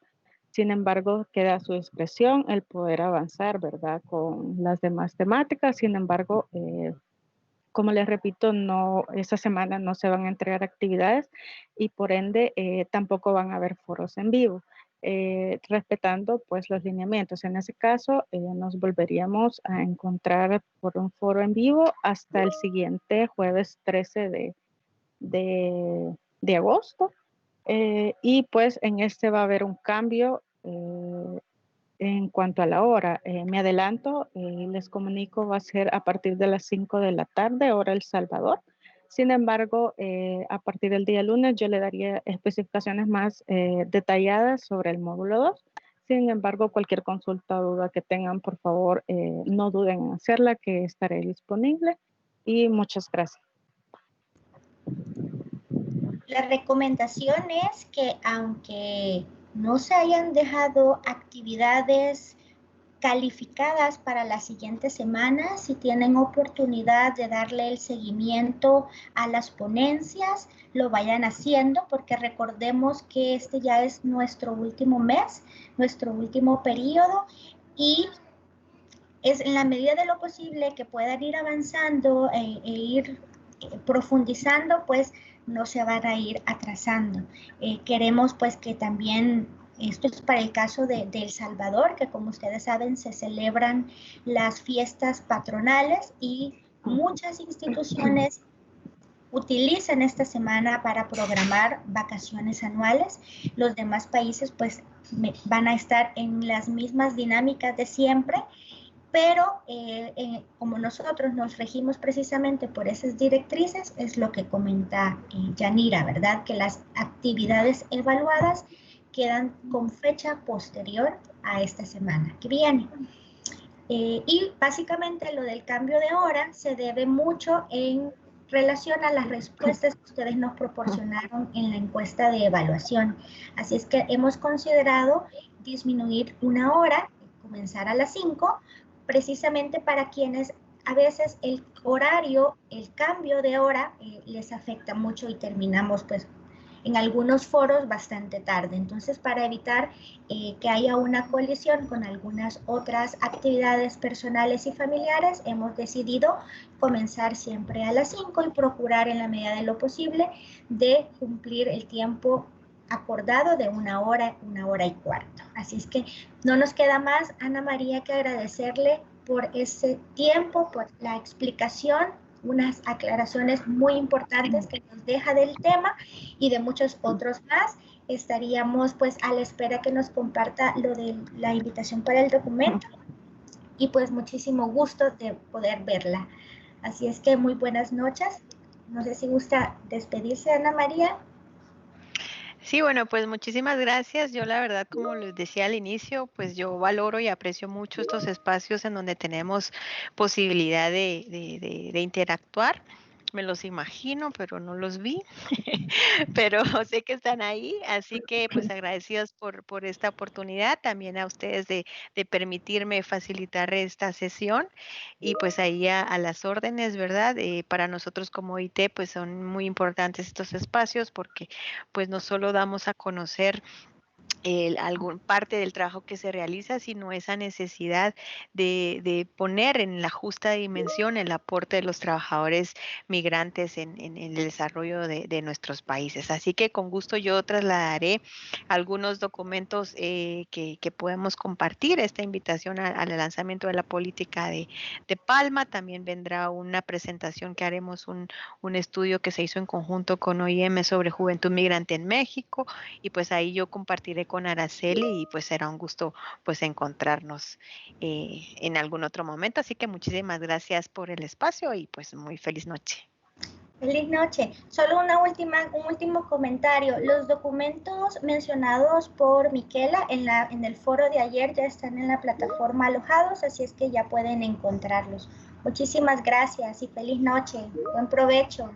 Sin embargo, queda a su discreción el poder avanzar, ¿verdad? Con las demás temáticas. Sin embargo, como les repito, no, esta semana no se van a entregar actividades y por ende tampoco van a haber foros en vivo, respetando pues los lineamientos. En ese caso, nos volveríamos a encontrar por un foro en vivo hasta el siguiente jueves 13 de agosto. Y pues en este va a haber un cambio en cuanto a la hora. Me adelanto, les comunico, va a ser a partir de las 5 de la tarde, hora El Salvador. Sin embargo, a partir del día lunes yo le daría especificaciones más detalladas sobre el módulo 2. Sin embargo, cualquier consulta o duda que tengan, por favor, no duden en hacerla, que estaré disponible. Y muchas gracias. La recomendación es que aunque no se hayan dejado actividades calificadas para la siguiente semana, si tienen oportunidad de darle el seguimiento a las ponencias, lo vayan haciendo, porque recordemos que este ya es nuestro último mes, nuestro último periodo, y es en la medida de lo posible que puedan ir avanzando e ir profundizando, pues no se van a ir atrasando. Queremos pues que también, esto es para el caso de El Salvador, que como ustedes saben se celebran las fiestas patronales y muchas instituciones utilizan esta semana para programar vacaciones anuales. Los demás países pues van a estar en las mismas dinámicas de siempre, pero como nosotros nos regimos precisamente por esas directrices, es lo que comenta Yanira, ¿verdad? Que las actividades evaluadas quedan con fecha posterior a esta semana que viene. Y básicamente lo del cambio de hora se debe mucho en relación a las respuestas que ustedes nos proporcionaron en la encuesta de evaluación. Así es que hemos considerado disminuir una hora, comenzar a las 5, precisamente para quienes a veces el horario, el cambio de hora les afecta mucho y terminamos pues en algunos foros bastante tarde. Entonces, para evitar que haya una colisión con algunas otras actividades personales y familiares, hemos decidido comenzar siempre a las 5 y procurar en la medida de lo posible de cumplir el tiempo acordado de una hora y cuarto. Así es que no nos queda más, Ana María, que agradecerle por ese tiempo, por la explicación, unas aclaraciones muy importantes que nos deja del tema y de muchos otros más. Estaríamos pues a la espera que nos comparta lo de la invitación para el documento y pues muchísimo gusto de poder verla. Así es que muy buenas noches. No sé si gusta despedirse, Ana María. Sí, bueno, pues muchísimas gracias. Yo la verdad, como les decía al inicio, pues yo valoro y aprecio mucho estos espacios en donde tenemos posibilidad de interactuar. Me los imagino, pero no los vi, pero sé que están ahí, así que pues agradecidos por esta oportunidad, también a ustedes de permitirme facilitar esta sesión y pues ahí a las órdenes, ¿verdad? Para nosotros como IT pues son muy importantes estos espacios porque pues no solo damos a conocer algún parte del trabajo que se realiza, sino esa necesidad de poner en la justa dimensión el aporte de los trabajadores migrantes en el desarrollo de nuestros países. Así que con gusto yo trasladaré algunos documentos que podemos compartir. Esta invitación al lanzamiento de la política de Palma. También vendrá una presentación que haremos, un estudio que se hizo en conjunto con OIM sobre juventud migrante en México, y pues ahí yo compartiré con Araceli y pues será un gusto pues encontrarnos en algún otro momento. Así que muchísimas gracias por el espacio y pues muy feliz noche. Feliz noche. Solo un último comentario. Los documentos mencionados por Miquela en el foro de ayer ya están en la plataforma alojados, así es que ya pueden encontrarlos. Muchísimas gracias y feliz noche. Buen provecho.